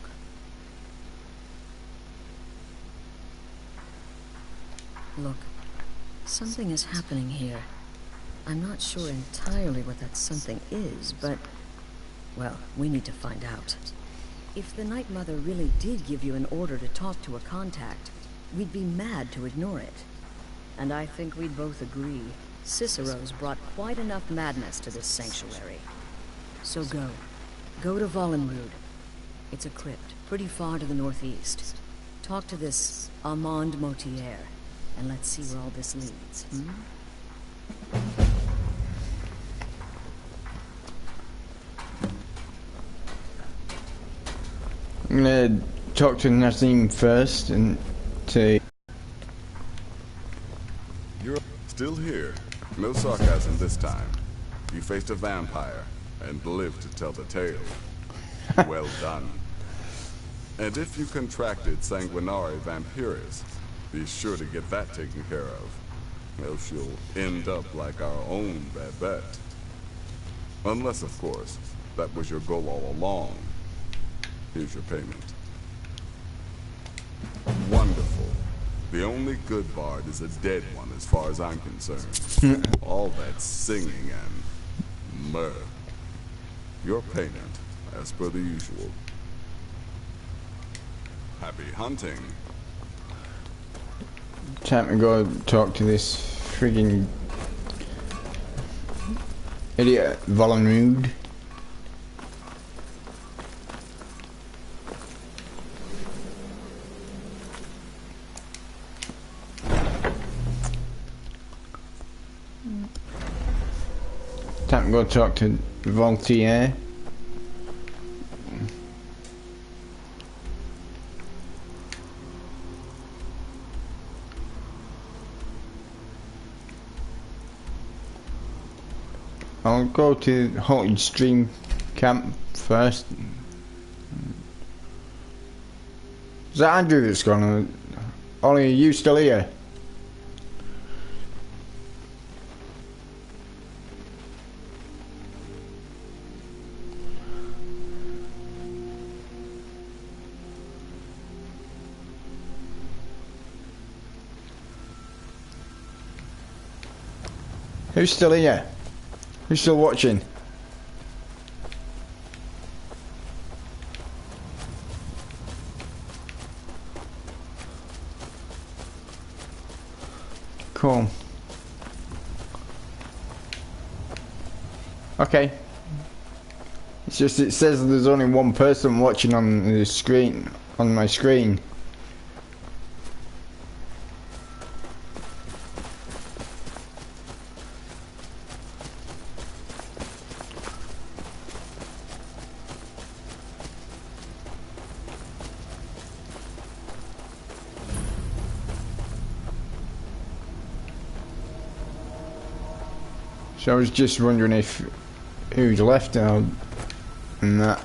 Look, something is happening here. I'm not sure entirely what that something is, but... well, we need to find out. If the Night Mother really did give you an order to talk to a contact, we'd be mad to ignore it. And I think we'd both agree, Cicero's brought quite enough madness to this sanctuary. So go. Go to Vollenrood. It's a crypt, pretty far to the northeast. Talk to this Armand Motier, and let's see where all this leads, hmm? I'm gonna talk to Nazim first and to... You're still here. No sarcasm this time. You faced a vampire and lived to tell the tale. Well done. And if you contracted Sanguinare Vampiris, be sure to get that taken care of. Else you'll end up like our own Babette. Unless, of course, that was your goal all along. Here's your payment. Wonderful. The only good bard is a dead one as far as I'm concerned. All that singing and myrrh. Your payment, as per the usual. Happy hunting. Time to go talk to this friggin' idiot Vollenrood. Time to go talk to Voltaire. I'll go to Halted Stream Camp first. Is that Andrew that's gone? Ollie, are you still here? Who's still here? Who's still watching? Cool. Okay. It's just it says there's only one person watching on the screen, on my screen. So I was just wondering if who's left out and that.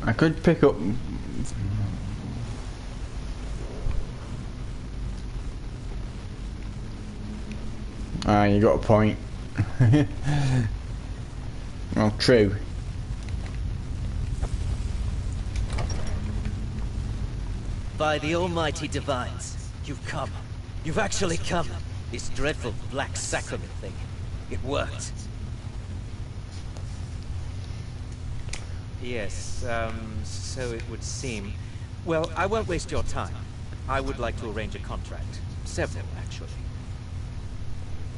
I could pick up Ah, you got a point. Well, true. By the almighty divines, you've come. You've actually come. This dreadful black sacrament thing. It worked. Yes, so it would seem. Well, I won't waste your time. I would like to arrange a contract. Several, actually.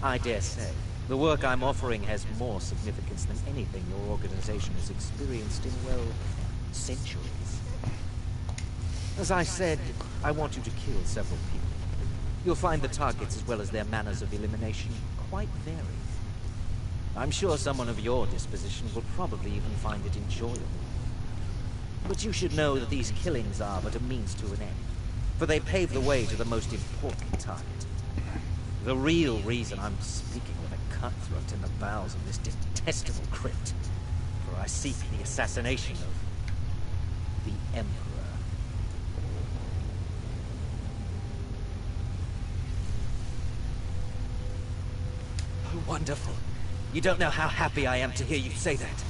I dare say, the work I'm offering has more significance than anything your organization has experienced in, well, centuries. As I said, I want you to kill several people. You'll find the targets as well as their manners of elimination quite varied. I'm sure someone of your disposition will probably even find it enjoyable. But you should know that these killings are but a means to an end, for they pave the way to the most important target. The real reason I'm speaking with a cutthroat in the bowels of this detestable crypt, for I seek the assassination of the Emperor. Oh, wonderful. You don't know how happy I am to hear you say that.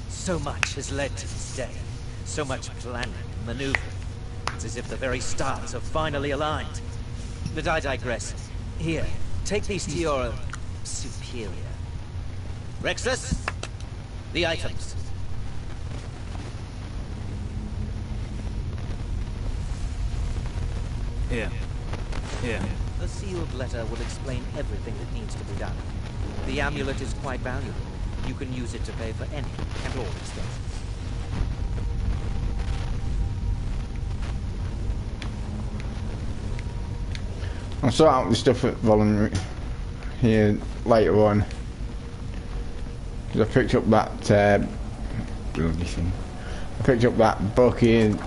So much has led to this day. So much planning and maneuvering. It's as if the very stars have finally aligned. But I digress. Here, take these to your superior. Rexus, the items. Here. The sealed letter will explain everything that needs to be done. The amulet is quite valuable. You can use it to pay for any and all expenses. I'll sort out the stuff at voluntary here later on. Because I picked up that bloody thing. I picked up that book here,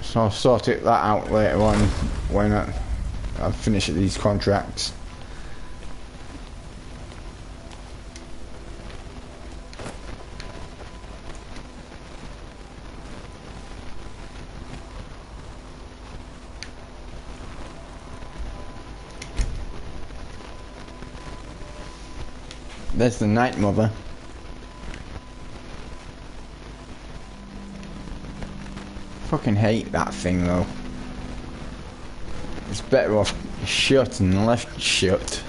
so I'll sort that out later on when I finish these contracts. There's the Night Mother. Fucking hate that thing though. It's better off shut than left shut.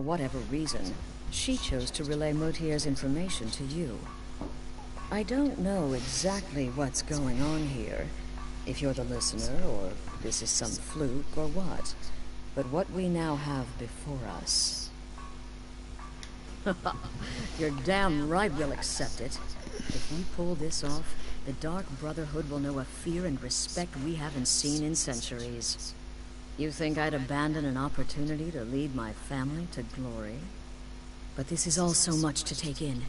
Whatever reason, she chose to relay Motier's information to you. I don't know exactly what's going on here, if you're the listener, or this is some fluke, or what. But what we now have before us... You're damn right we'll accept it. If we pull this off, the Dark Brotherhood will know a fear and respect we haven't seen in centuries. You think I'd abandon an opportunity to lead my family to glory? But this is all so much to take in.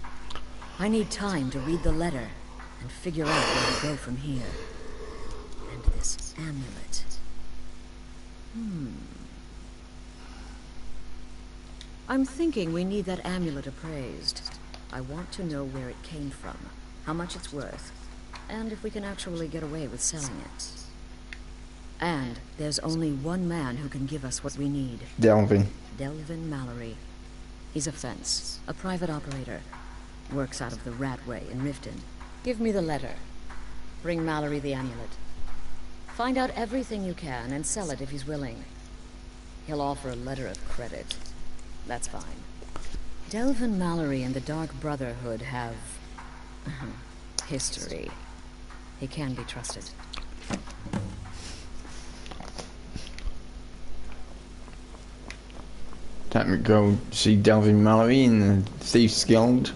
I need time to read the letter and figure out where to go from here. And this amulet. I'm thinking we need that amulet appraised. I want to know where it came from, how much it's worth, and if we can actually get away with selling it. And there's only one man who can give us what we need. Delvin. Delvin Mallory. He's a fence, a private operator. Works out of the Ratway in Riften. Give me the letter. Bring Mallory the amulet. Find out everything you can and sell it if he's willing. He'll offer a letter of credit. That's fine. Delvin Mallory and the Dark Brotherhood have... history. He can be trusted. Time to go see Delvin Mallory in the Thieves Guild.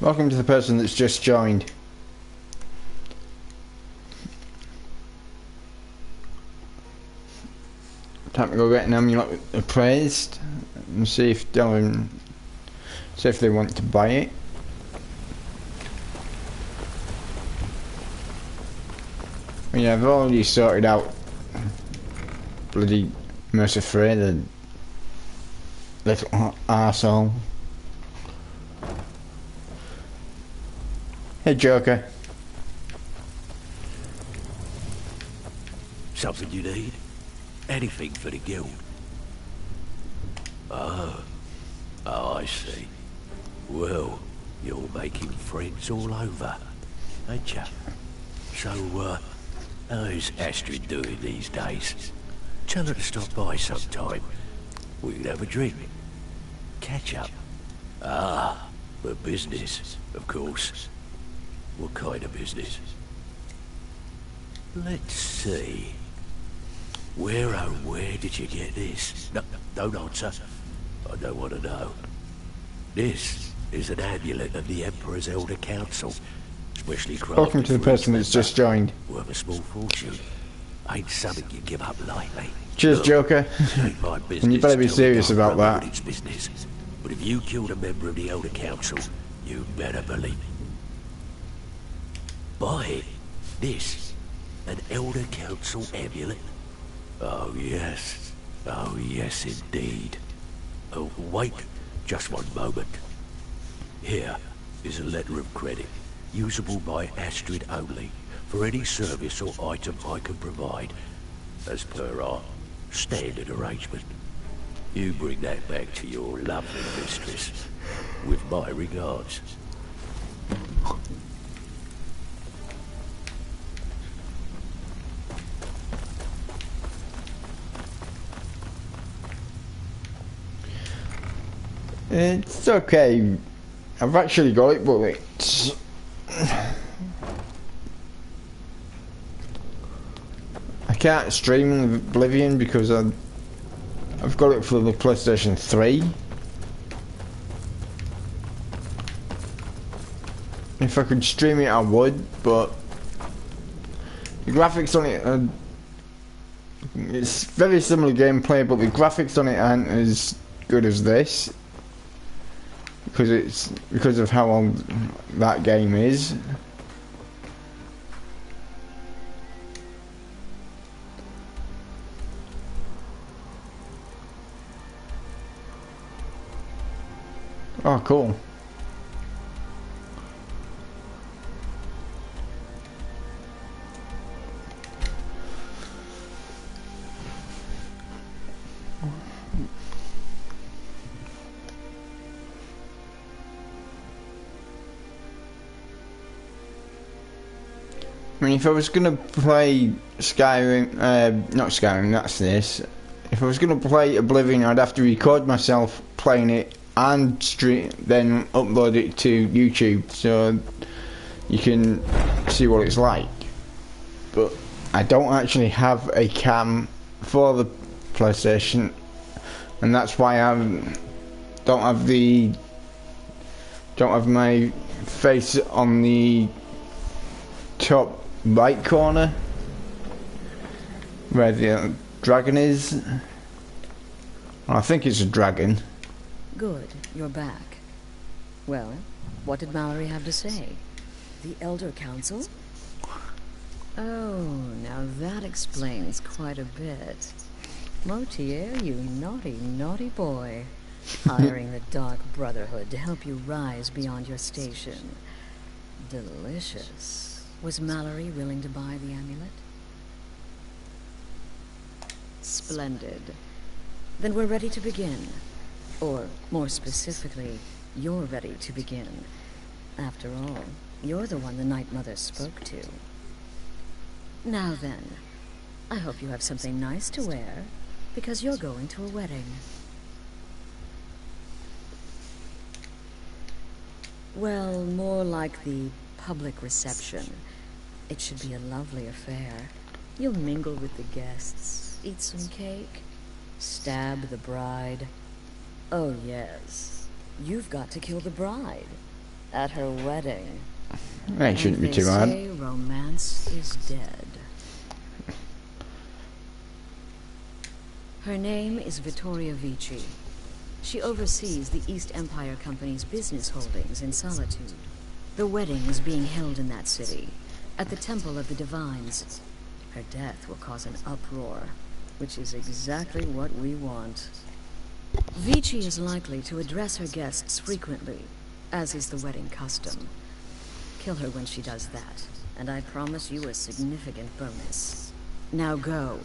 Welcome to the person that's just joined. Time to go get an amulet appraised and see if they want to buy it. I mean, I've already sorted out bloody Mercer Frey, the little arsehole. Hey, Joker. Something you need? Anything for the guild? Oh, I see. Well, you're making friends all over, ain't ya? So, how's Astrid doing these days? Tell her to stop by sometime. We can have a drink. Catch up. Ah, for business, of course. What kind of business? Let's see. Where did you get this? No, don't answer. I don't want to know. This is an amulet of the Emperor's Elder Council. Specially crafted. Welcome to the person that's just joined. Worth a small fortune. Ain't something you give up lightly. Cheers, Look, Joker. ain't my business. And you better be to tell serious the about Dark that. Brotherhood it's business. But if you killed a member of the Elder Council, you better believe it. Buy it. This, an Elder Council amulet. Oh yes indeed. Oh wait, just one moment. Here is a letter of credit, usable by Astrid only, for any service or item I can provide, as per our standard arrangement. You bring that back to your lovely mistress, with my regards. It's okay. I've actually got it, but it's... I can't stream Oblivion because I've got it for the PlayStation 3. If I could stream it, I would, but the graphics on it are... It's very similar gameplay, but the graphics on it aren't as good as this. Because of how old that game is. Oh, cool. I mean, if I was gonna play Skyrim, not Skyrim, that's this. If I was gonna play Oblivion, I'd have to record myself playing it and stream, then upload it to YouTube, so you can see what it's like. But I don't actually have a cam for the PlayStation, and that's why I don't have my face on the top right corner where the dragon is. I think it's a dragon. Good, you're back. Well, what did Mallory have to say? The Elder Council? Oh, now that explains quite a bit. Motier, you naughty, naughty boy. Hiring the Dark Brotherhood to help you rise beyond your station. Delicious. Was Mallory willing to buy the amulet? Splendid. Then we're ready to begin. Or, more specifically, you're ready to begin. After all, you're the one the Night Mother spoke to. Now then, I hope you have something nice to wear, because you're going to a wedding. Well, more like the public reception. It should be a lovely affair. You'll mingle with the guests, eat some cake, stab the bride. Oh yes, you've got to kill the bride at her wedding. That shouldn't be too hard. They say romance is dead. Her name is Vittoria Vici. She oversees the East Empire Company's business holdings in Solitude. The wedding is being held in that city, at the Temple of the Divines. Her death will cause an uproar, which is exactly what we want. Vici is likely to address her guests frequently, as is the wedding custom. Kill her when she does that, and I promise you a significant bonus. Now go,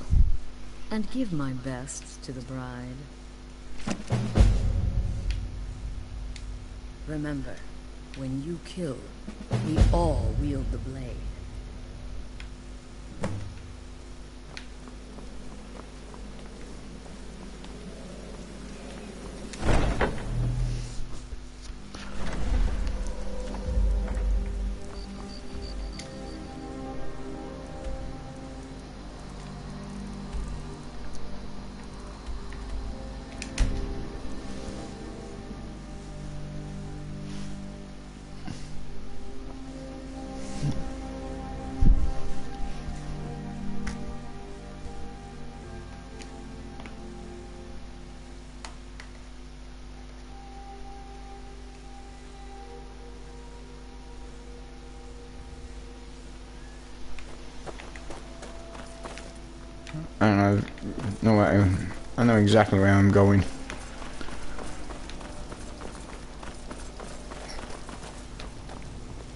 and give my best to the bride. Remember, when you kill, we all wield the blade. I know exactly where I'm going.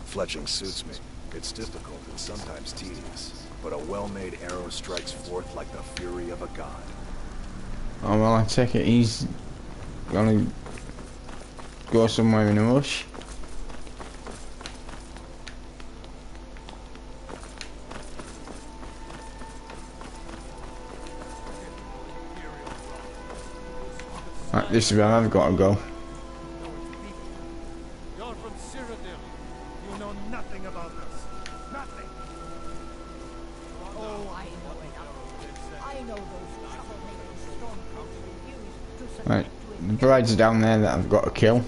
Fletching suits me. It's difficult and sometimes tedious, but a well-made arrow strikes forth like the fury of a god. Oh well, I take it he's gonna go somewhere in a rush. Right, this is where I've got to go. You're from Cyrodiil. You know nothing about us. Nothing. Oh, I know it. I know those troublemakers Stormcrows refuse to Right, the bride's down there that I've got to kill.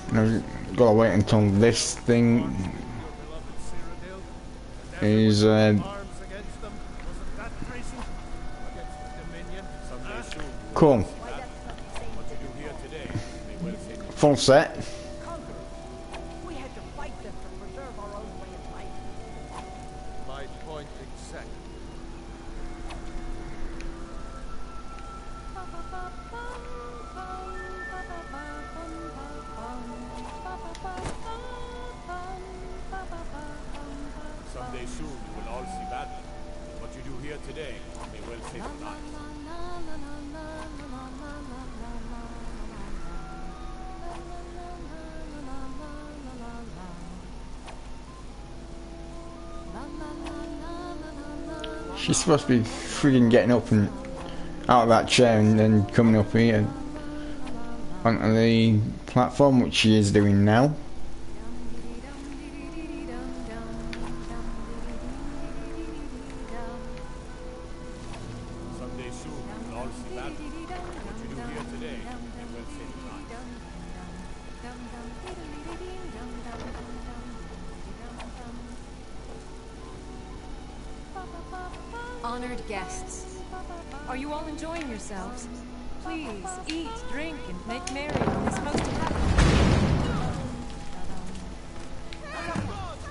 And I've got to wait until this thing is cool. Full set. We had to fight them to preserve our own way of life. My point exactly. Someday soon you will all see battle. What you do here today may well save your lives. She's supposed to be freaking getting up and out of that chair and then coming up here onto the platform, which she is doing now. guests. Are you all enjoying yourselves? Please, eat, drink, and make merry on this most happy...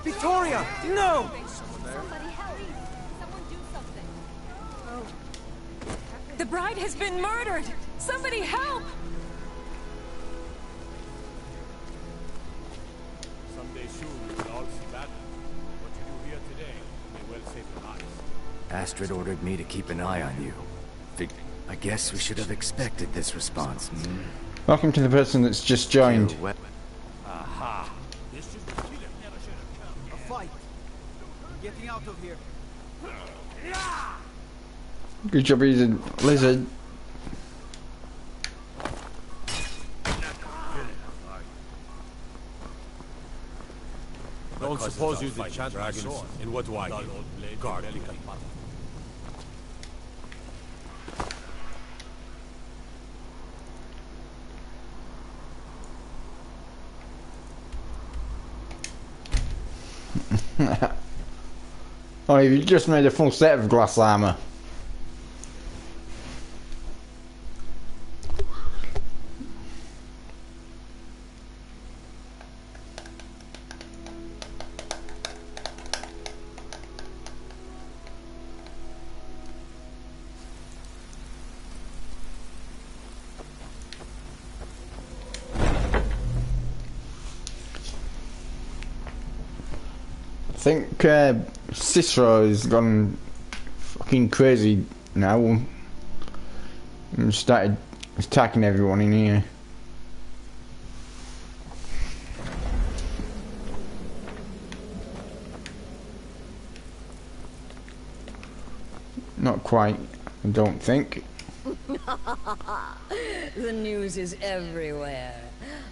Victoria! No! Somebody help! Someone do something. Oh. The bride has been murdered! Somebody help! Someday soon we will all see battle. What you do here today may well save your lives. Astrid ordered me to keep an eye on you. I guess we should have expected this response. Welcome to the person that's just joined. Aha! A fight! Getting out of here. Good job, he's a lizard. Don't suppose you enchant dragons in what way? Guard. Oh, you just made a full set of glass armor. I think Cicero has gone fucking crazy now and started attacking everyone in here. Not quite, I don't think. The news is everywhere.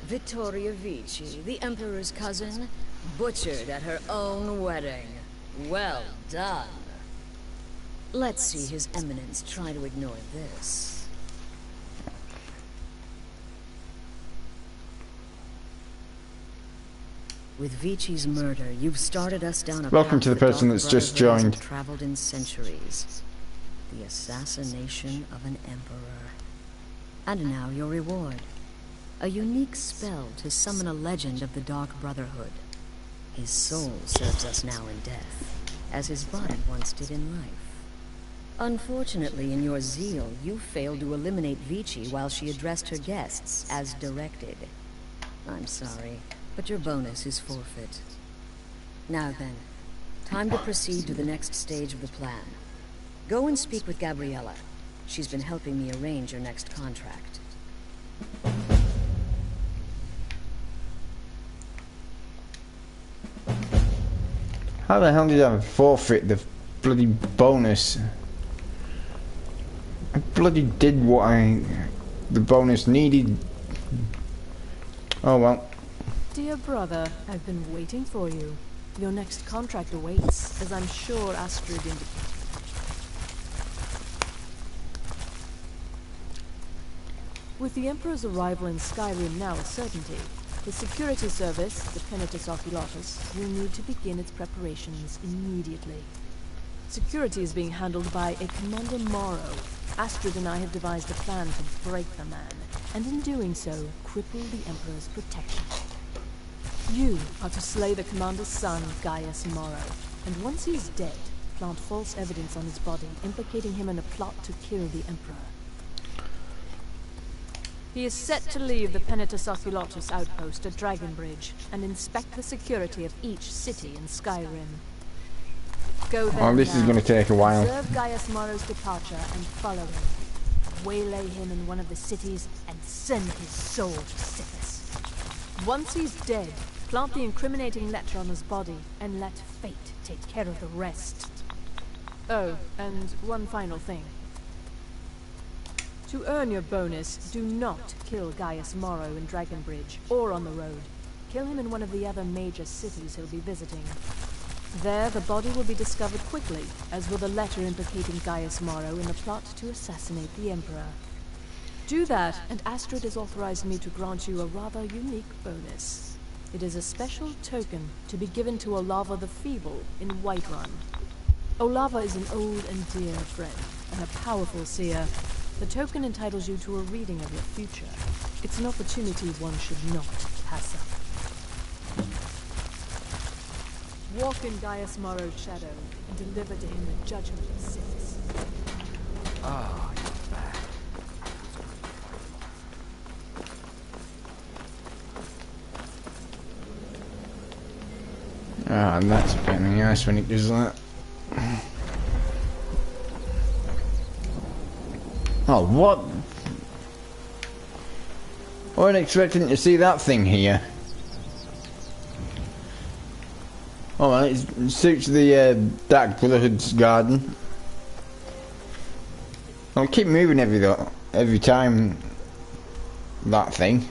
Vittoria Vici, the Emperor's cousin, butchered at her own wedding. Well done. Let's see His Eminence try to ignore this. With Vici's murder, you've started us down a Welcome path to the that person Dark that's just Brotherhood joined. hasn't traveled in centuries. The assassination of an emperor. And now your reward. A unique spell to summon a legend of the Dark Brotherhood. His soul serves us now in death, as his body once did in life. Unfortunately, in your zeal, you failed to eliminate Vici while she addressed her guests, as directed. I'm sorry, but your bonus is forfeit. Now then, time to proceed to the next stage of the plan. Go and speak with Gabriella. She's been helping me arrange your next contract. How the hell did I forfeit the bloody bonus? I bloody did what the bonus needed. Oh well. Dear brother, I've been waiting for you. Your next contract awaits, as I'm sure Astrid indicated. With the Emperor's arrival in Skyrim now a certainty, the security service, the Penitus Oculatus, will need to begin its preparations immediately. Security is being handled by a Commander Morrow. Astrid and I have devised a plan to break the man, and in doing so, cripple the Emperor's protection. You are to slay the Commander's son, Gaius Morrow, and once he's dead, plant false evidence on his body, implicating him in a plot to kill the Emperor. He is set to leave the Penitus Oculatus outpost at Dragonbridge and inspect the security of each city in Skyrim. Go there. Oh, this is going to take a while. Observe Gaius Morrow's departure and follow him. Waylay him in one of the cities and send his soul to Sithis. Once he's dead, plant the incriminating letter on his body and let fate take care of the rest. Oh, and one final thing. To earn your bonus, do not kill Gaius Morrow in Dragonbridge or on the road. Kill him in one of the other major cities he'll be visiting. There, the body will be discovered quickly, as will the letter implicating Gaius Morrow in the plot to assassinate the Emperor. Do that, and Astrid has authorized me to grant you a rather unique bonus. It is a special token to be given to Olava the Feeble in Whiterun. Olava is an old and dear friend, and a powerful seer. The token entitles you to a reading of your future. It's an opportunity one should not pass up. Walk in Gaius Morrow's shadow and deliver to him the judgment of sins. Ah, you're back. Ah, and that's a pain in the ass when it does that. Oh, what? I wasn't expecting to see that thing here. Oh, well, it suits the Dark Brotherhood's garden. I'll keep moving every time that thing.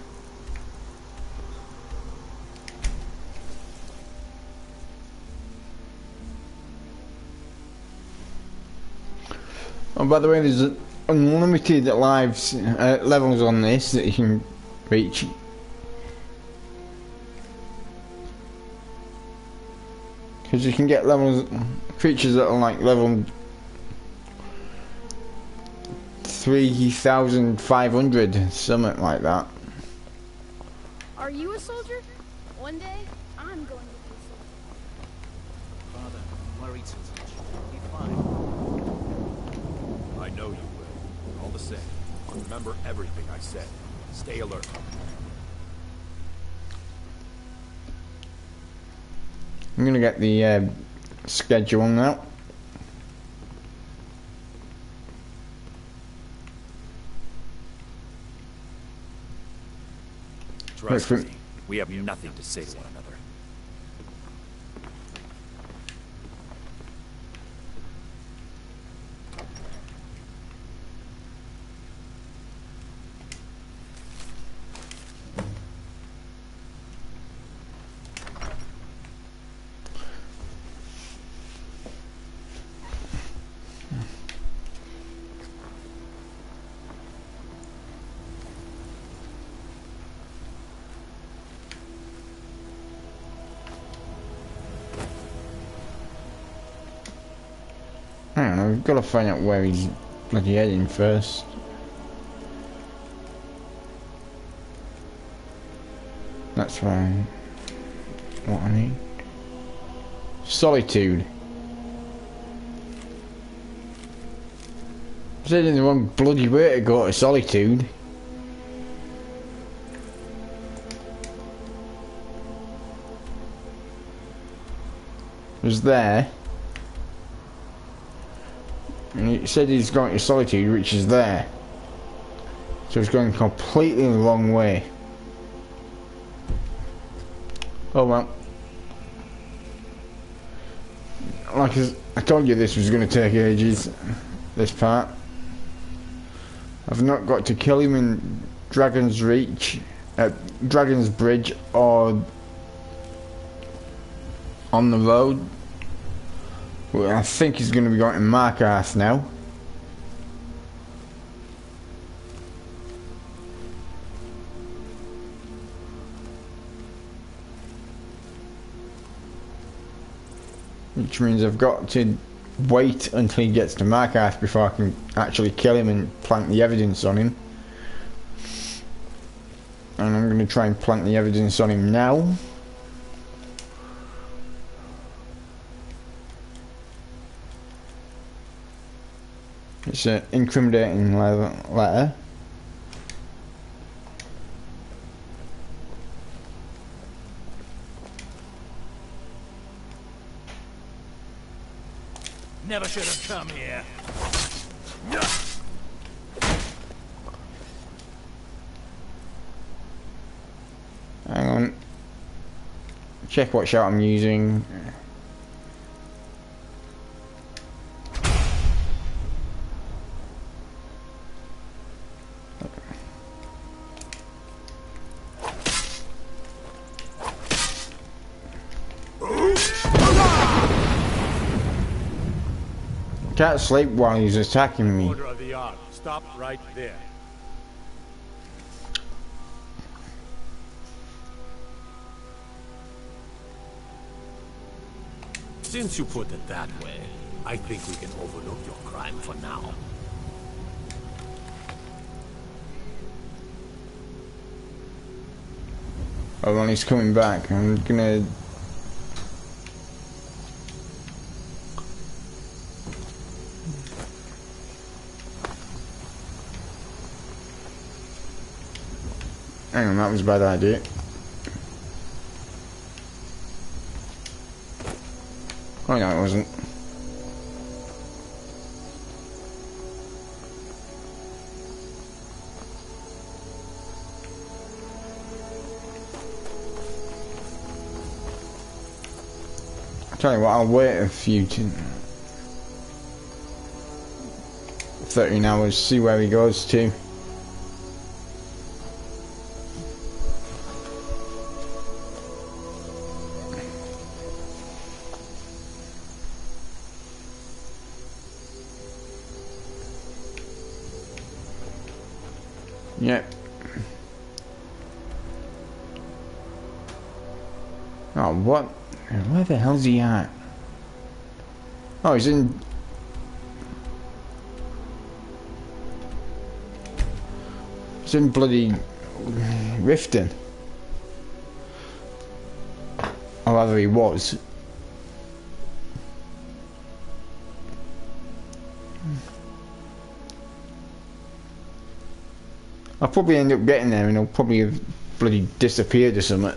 Oh, by the way, there's unlimited lives levels on this that you can reach. Because you can get levels, creatures that are like level 3,500, something like that. Are you a soldier? One day, I'm going to be a soldier. Father, don't worry too much. You'll be fine. I know you will. All the same, remember everything I said. Stay alert. I'm gonna get the schedule now. Trust me, we have nothing to say to one another. I don't know, we've got to find out where he's bloody heading first. That's fine. What I need. Solitude. I said in the wrong bloody way to go to Solitude. It was there. And he said he's going to Solitude, which is there. So he's going completely the wrong way. Oh well. Like I told you, this was going to take ages, this part. I've not got to kill him in Dragon's Reach, Dragon's Bridge, or on the road. Well, I think he's going to be going to Markarth now. Which means I've got to wait until he gets to Markarth before I can actually kill him and plant the evidence on him. And I'm going to try and plant the evidence on him now. It's an incriminating letter. Never should have come here. Hang on. Check what shot I'm using. Can't sleep while he's attacking me. Order of the Ark. Stop right there. Since you put it that way, I think we can overlook your crime for now. Oh, when he's coming back, I'm gonna... Hang on, that was a bad idea. Oh no, it wasn't. I'll tell you what, I'll wait a few 13 hours, see where he goes to. Yep. Oh, what? Where the hell's he at? Oh, he's in... He's in bloody... Riften. Or rather he was. I'll probably end up getting there and he'll probably have bloody disappeared or something.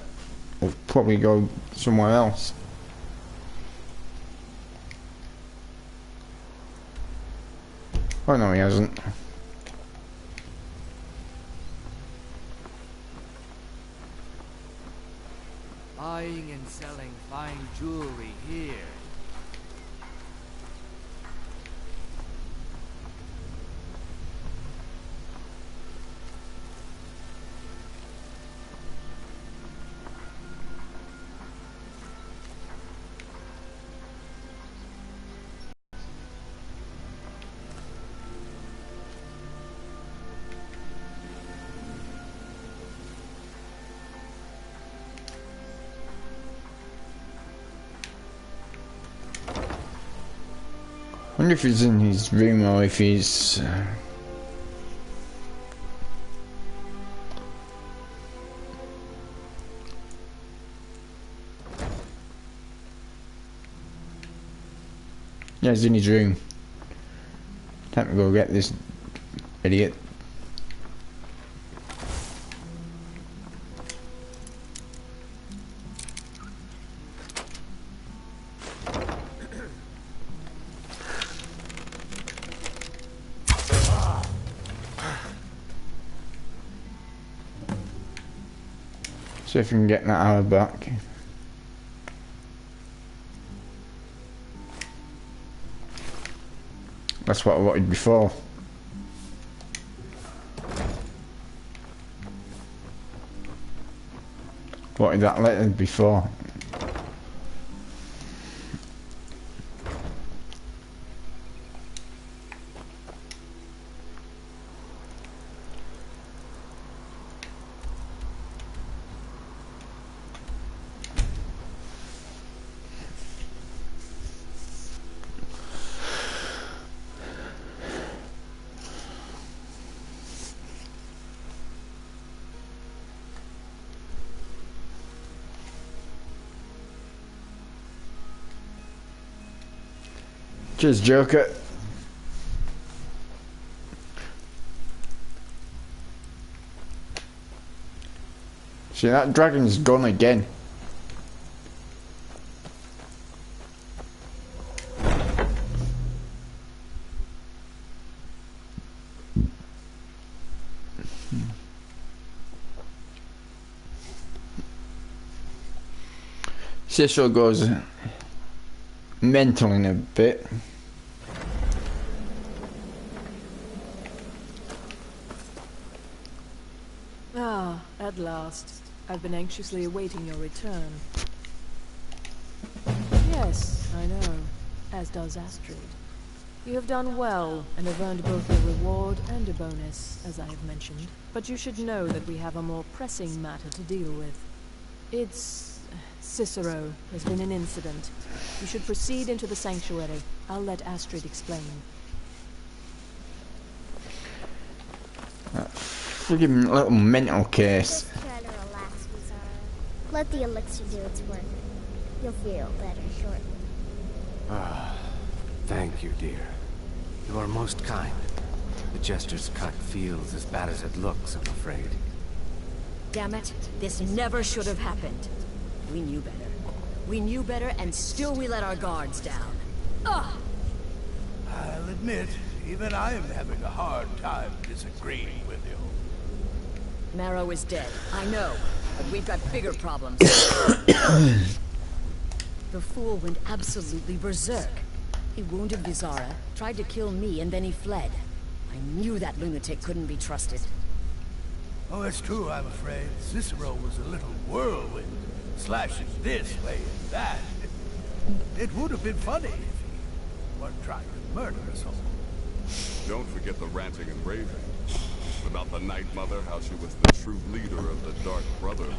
Or probably go somewhere else. Oh no, he hasn't. Buying and selling fine jewelry here. I wonder if he's in his room or if he's... Yeah, he's in his room. Time to go get this idiot. See if we can get that hour back. That's what I wanted before. Wanted that letter before. Cheers, Joker. See, that dragon's gone again. Cicero goes mental in a bit. Ah, at last. I've been anxiously awaiting your return. Yes, I know. As does Astrid. You have done well, and have earned both a reward and a bonus, as I have mentioned. But you should know that we have a more pressing matter to deal with. It's Cicero, there's been an incident. You should proceed into the sanctuary. I'll let Astrid explain. That friggin' little mental case. Just try to relax, Bizarro. Let the elixir do its work. You'll feel better shortly. Ah, thank you, dear. You are most kind. The Jester's cut feels as bad as it looks, I'm afraid. Damn it, this never should have happened. We knew better. We knew better, and still we let our guards down. Ugh! I'll admit, even I'm having a hard time disagreeing with you. Marrow is dead, I know, but we've got bigger problems. The fool went absolutely berserk. He wounded Vizara, tried to kill me, and then he fled. I knew that lunatic couldn't be trusted. Oh, it's true, I'm afraid. Cicero was a little whirlwind, slashing this way and that. It would have been funny if he weren't trying to murder us all. Don't forget the ranting and raving. About the Night Mother, how she was the true leader of the Dark Brotherhood.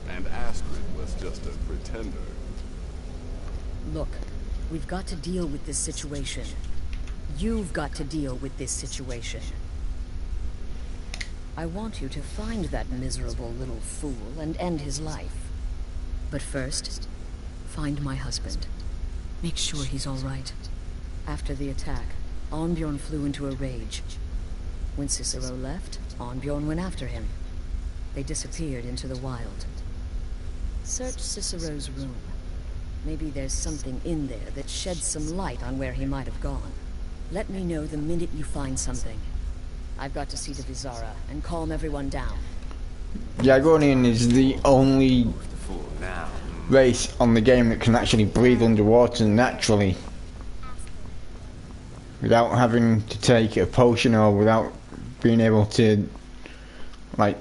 And Astrid was just a pretender. Look, we've got to deal with this situation. You've got to deal with this situation. I want you to find that miserable little fool and end his life. But first, find my husband. Make sure he's all right. After the attack, Arnbjorn flew into a rage. When Cicero left, Arnbjorn went after him. They disappeared into the wild. Search Cicero's room. Maybe there's something in there that sheds some light on where he might have gone. Let me know the minute you find something. I've got to see the Vizara and calm everyone down. Dragonian is the only race on the game that can actually breathe underwater naturally. Without having to take a potion or without being able to, like,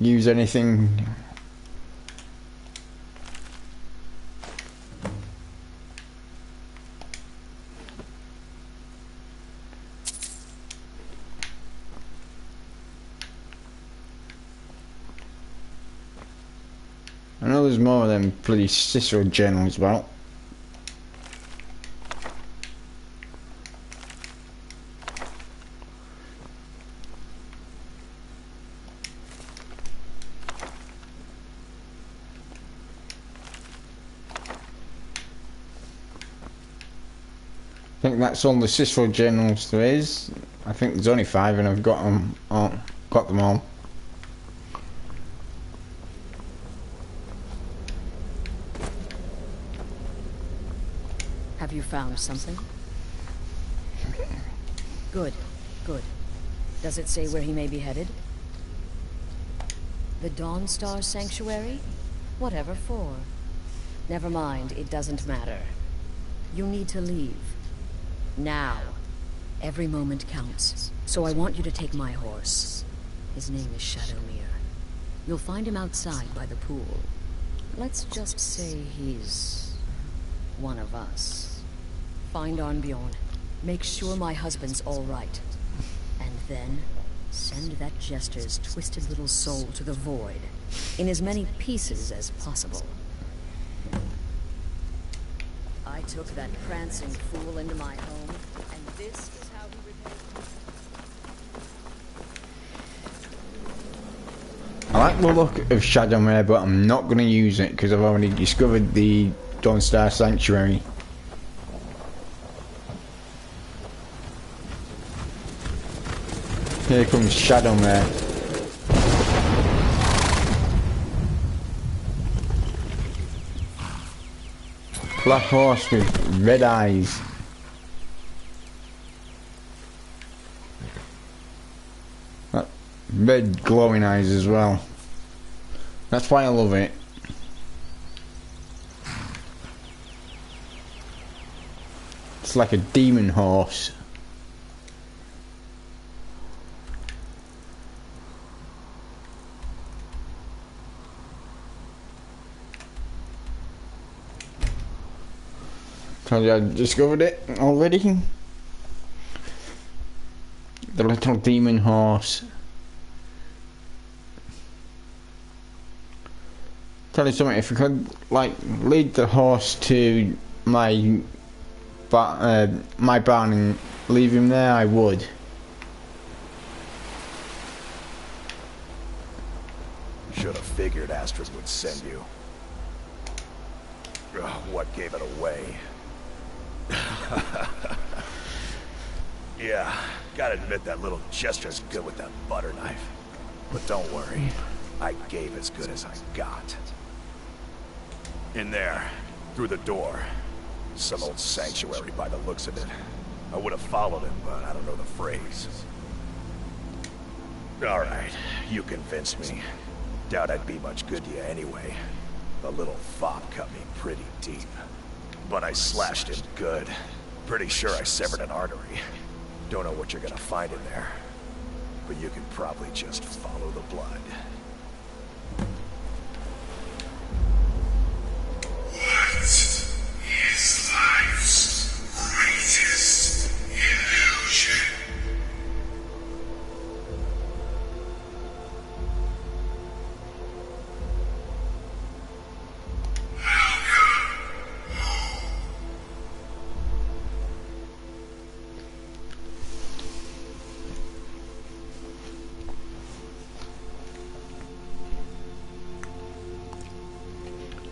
use anything. I know there's more of them bloody Cicero journals about. I think that's all the Cicero journals there is. I think there's only 5 and I've got them all. Got them all. Have you found something? Good, good. Does it say where he may be headed? The Dawnstar Sanctuary? Whatever for. Never mind, it doesn't matter. You need to leave. Now. Every moment counts. So I want you to take my horse. His name is Shadowmere. You'll find him outside by the pool. Let's just say he's one of us. Find Arnbjorn. Make sure my husband's all right. And then send that Jester's twisted little soul to the void, in as many pieces as possible. I took that prancing fool into my home, and this is how he repaid me. I like the look of Shadowmere, but I'm not going to use it because I've already discovered the Dawnstar Sanctuary. Here comes Shadowmere. Black horse with red eyes. Red glowing eyes as well. That's why I love it. It's like a demon horse. Told you I discovered it already. The little demon horse. tell you something. If you could like lead the horse to my my barn and leave him there, I would. Should have figured Astrid would send you. Ugh, what gave it away? Yeah, gotta admit that little gesture's good with that butter knife. But don't worry, I gave as good as I got. In there, through the door. Some old sanctuary by the looks of it. I would have followed him, but I don't know the phrase. Alright, you convinced me. Doubt I'd be much good to you anyway. The little fop cut me pretty deep. But I slashed him good. Pretty sure I severed an artery. Don't know what you're gonna find in there. But you can probably just follow the blood. What is life's greatest illusion?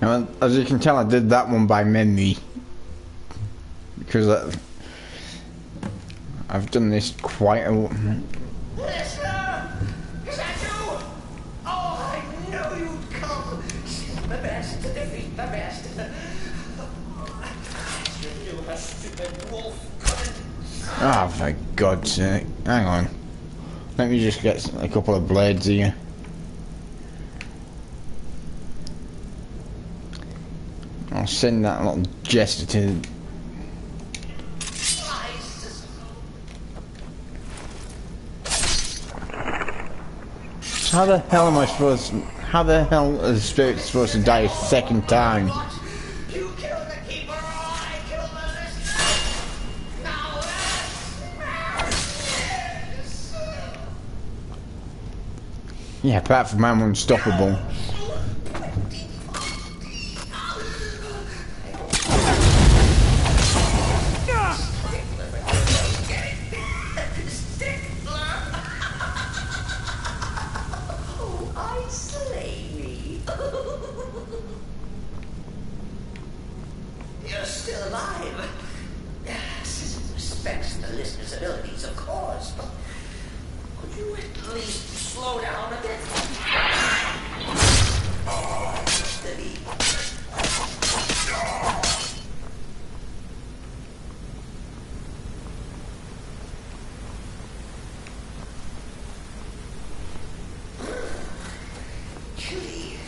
And as you can tell, I did that one by memory because I've done this quite a while. Listener! Is that you? Oh, I knew you'd come. The best to defeat the best. You knew a stupid wolf couldn't. Oh, for God's sake. Hang on. Let me just get a couple of blades here. I'll send that little jester to... How the hell am I supposed to... How the hell is the spirit supposed to die a second time? You killed the keeper, or I killed the listener. Now that's Yeah, apart from I'm unstoppable. You're still alive. Citizen respects the listener's abilities, of course, but could you at least slow down a bit? Steady. Chilly.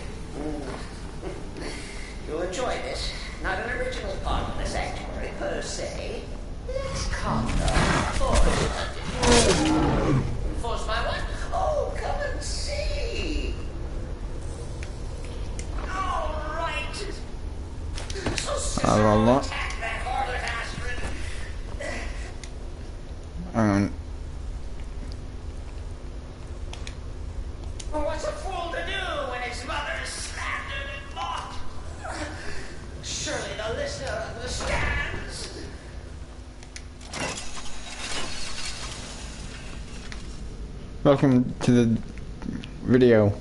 You'll enjoy this. Not an original part of the sanctuary per se. Let's calm down. Force my what? Oh, come and see. All right. So Cicero attack that harlot Astrid. Hang on. Well, what's a fool to do when his mother is slandered and mocked? Surely the listener understands. Welcome to the video.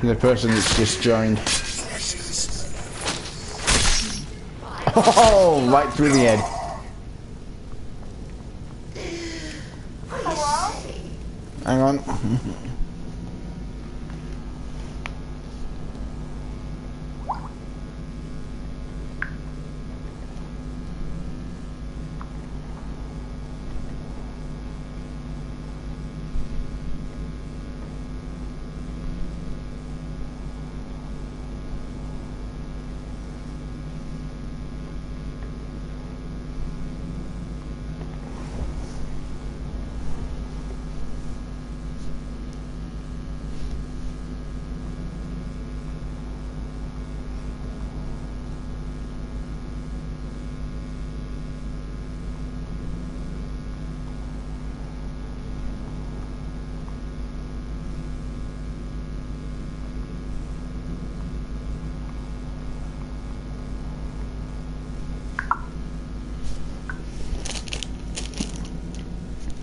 To the person that's just joined. Oh, right through the head. Hang on.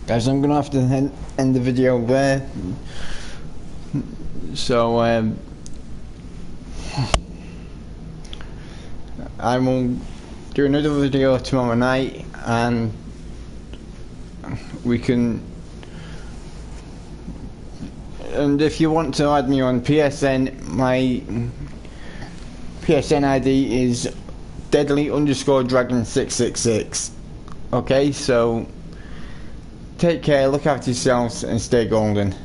Guys, I'm gonna have to end the video there. So I will do another video tomorrow night, and we can. And if you want to add me on PSN, my PSN ID is deadly_dragon666. Okay, so take care, look after yourselves, and stay golden.